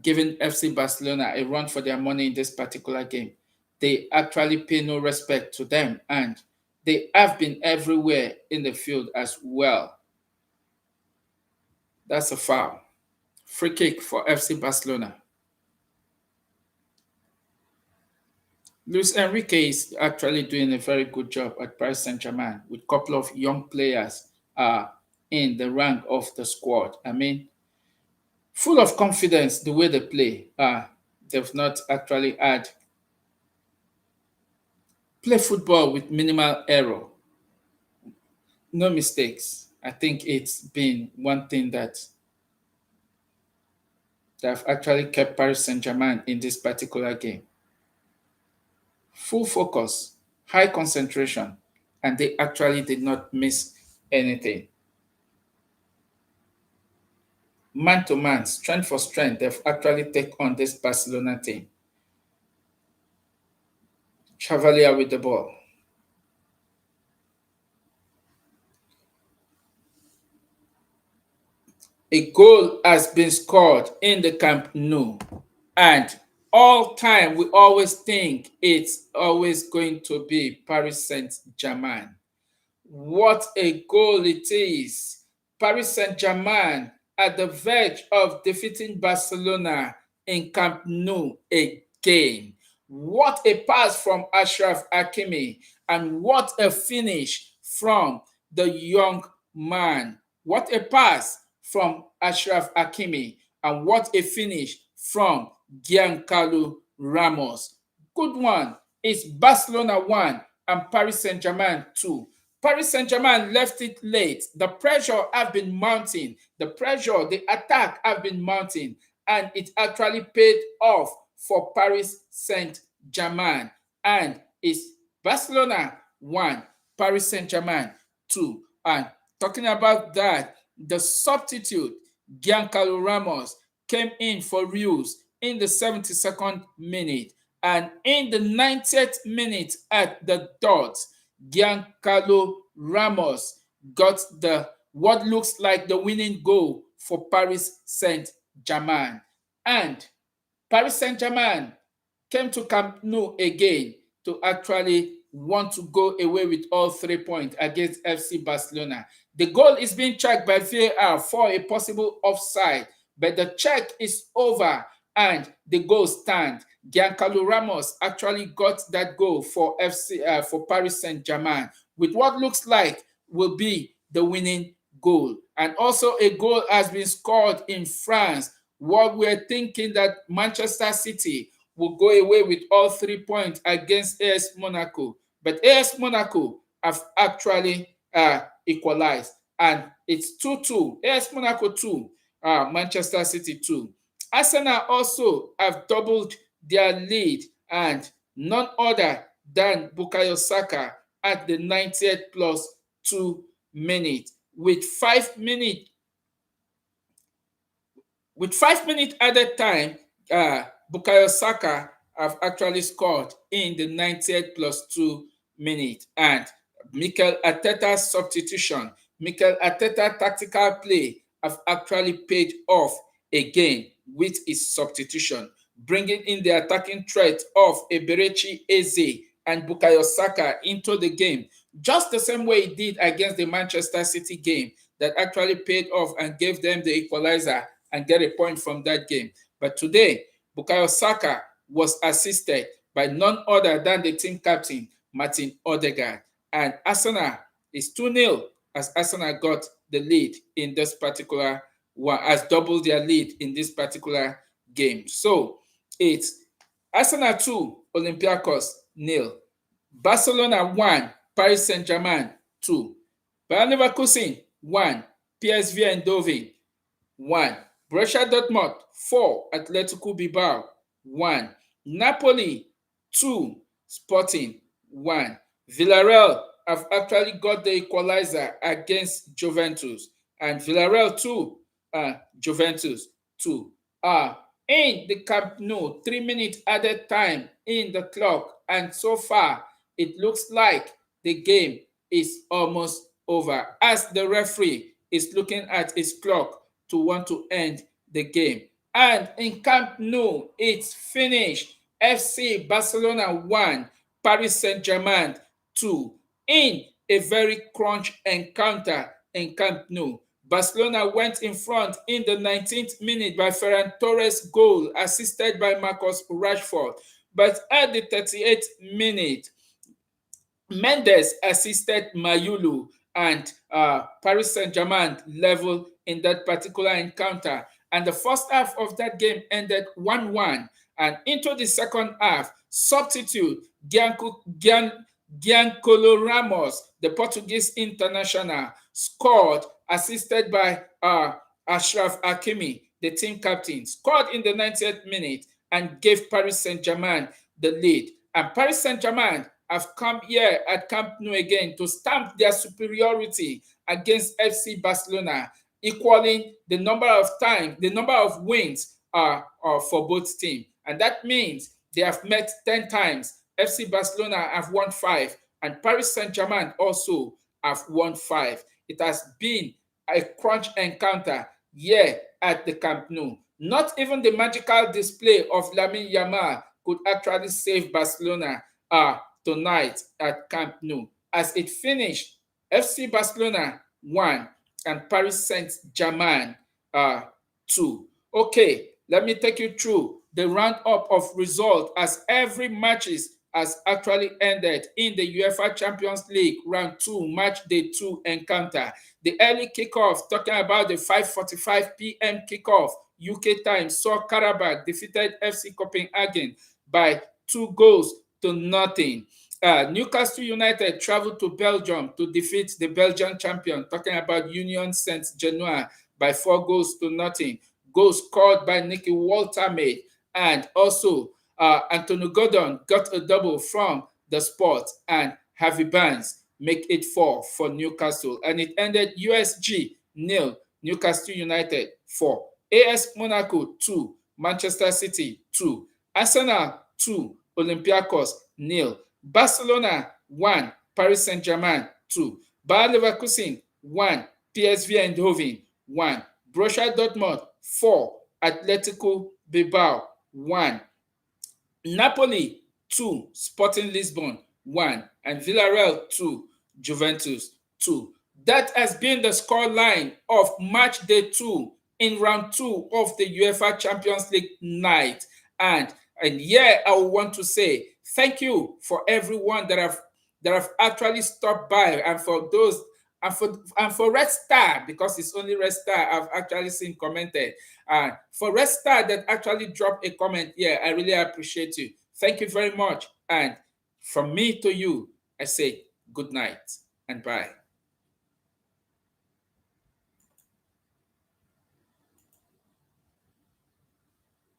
given FC Barcelona a run for their money in this particular game. They actually pay no respect to them, and they have been everywhere in the field as well. That's a foul. Free kick for FC Barcelona. Luis Enrique is actually doing a very good job at Paris Saint-Germain with a couple of young players in the rank of the squad. I mean, full of confidence the way they play. They've not actually had play football with minimal error. No mistakes. I think it's been one thing that have actually kept Paris Saint-Germain in this particular game. Full focus, high concentration, and they actually did not miss anything. Man to man, strength for strength, they've actually taken on this Barcelona team. Chevalier with the ball. A goal has been scored in the Camp Nou, and all time we always think it's always going to be Paris Saint-Germain. What a goal it is! Paris Saint-Germain at the verge of defeating Barcelona in Camp Nou again. What a pass from Achraf Hakimi, and what a finish from the young man. What a pass from Achraf Hakimi, and what a finish from Giancarlo Ramos. Good one. It's Barcelona 1 and Paris Saint-Germain 2. Paris Saint-Germain left it late. The pressure have been mounting. The attack have been mounting, and it actually paid off for Paris Saint-Germain. And it's Barcelona 1, Paris Saint-Germain 2. And talking about that, the substitute, Giancarlo Ramos, came in for Reus in the 72nd minute. And in the 90th minute at the dot, Giancarlo Ramos got the what looks like the winning goal for Paris Saint-Germain. And Paris Saint-Germain came to Camp Nou again to actually want to go away with all 3 points against FC Barcelona. The goal is being checked by VAR for a possible offside, but the check is over and the goal stands. Giancarlo Ramos actually got that goal for for Paris Saint-Germain with what looks like will be the winning goal. And also a goal has been scored in France. What we're thinking that Manchester City will go away with all 3 points against AS Monaco. But AS Monaco have actually equalized. And it's 2-2. AS Monaco 2, Manchester City 2. Arsenal also have doubled their lead, and none other than Bukayo Saka at the 90th plus 2 minutes. With 5 minutes added time, Bukayo Saka have actually scored in the 90th plus 2 minutes. And Mikel Arteta's substitution, Mikel Arteta tactical play have actually paid off again with his substitution, bringing in the attacking threat of Eberechi Eze and Bukayo Saka into the game, just the same way he did against the Manchester City game that actually paid off and gave them the equalizer and get a point from that game. But today, Bukayo Saka was assisted by none other than the team captain, Martin Odegaard. And Arsenal is 2-0 as Arsenal got the lead in this particular one, has doubled their lead in this particular game. So it's Arsenal 2, Olympiacos 0. Barcelona 1, Paris Saint-Germain 2. Bayer Leverkusen 1, PSV Eindhoven 1. Borussia Dortmund 4, Atletico Bilbao 1. Napoli 2, Sporting 1. Villarreal have actually got the equalizer against Juventus, and Villarreal 2, Juventus 2. In the Camp Nou, 3 minutes added time in the clock, and so far it looks like the game is almost over as the referee is looking at his clock to want to end the game. And in Camp Nou, it's finished. FC Barcelona 1, Paris Saint-Germain 2, in a very crunch encounter in Camp Nou. Barcelona went in front in the 19th minute by Ferran Torres' goal, assisted by Marcus Rashford. But at the 38th minute, Mendes assisted Mayulu, and Paris Saint-Germain level in that particular encounter. And the first half of that game ended 1-1. And into the second half, substitute Giancarlo Ramos, the Portuguese international, scored, assisted by Achraf Hakimi, the team captain, scored in the 90th minute and gave Paris Saint-Germain the lead. And Paris Saint-Germain have come here at Camp Nou again to stamp their superiority against FC Barcelona, equaling the number of wins for both teams. And that means they have met 10 times. FC Barcelona have won 5, and Paris Saint-Germain also have won 5. It has been a crunch encounter here at the Camp Nou. Not even the magical display of Lamine Yamal could actually save Barcelona tonight at Camp Nou. As it finished, FC Barcelona 1 and Paris Saint-Germain 2. Okay, let me take you through the roundup of results as every matches has actually ended in the UEFA Champions League round 2, match day 2 encounter. The early kickoff, talking about the 5:45 p.m. kickoff UK time, saw Karabakh defeated FC Copenhagen by 2-0. Newcastle United traveled to Belgium to defeat the Belgian champion, talking about Union Saint-Genois, by 4-0. Goals scored by Nicky Walter-Maid, and also Anthony Gordon got a double from the spot, and Harvey Barnes make it 4 for Newcastle. And it ended USG 0, Newcastle United 4. AS Monaco 2, Manchester City 2. Arsenal 2, Olympiacos 0. Barcelona 1, Paris Saint-Germain 2, Bayer Leverkusen 1, PSV Eindhoven 1, Borussia Dortmund 4, Atletico Bilbao 1, Napoli 2, Sporting Lisbon 1, and Villarreal 2, Juventus 2. That has been the scoreline of match day 2 in round 2 of the UEFA Champions League night. And yeah, I want to say thank you for everyone that have actually stopped by, and for those and for Red Star, because it's only Red Star I've actually seen commented. And for Red Star that actually dropped a comment, yeah, I really appreciate you. Thank you very much. And from me to you, I say good night and bye.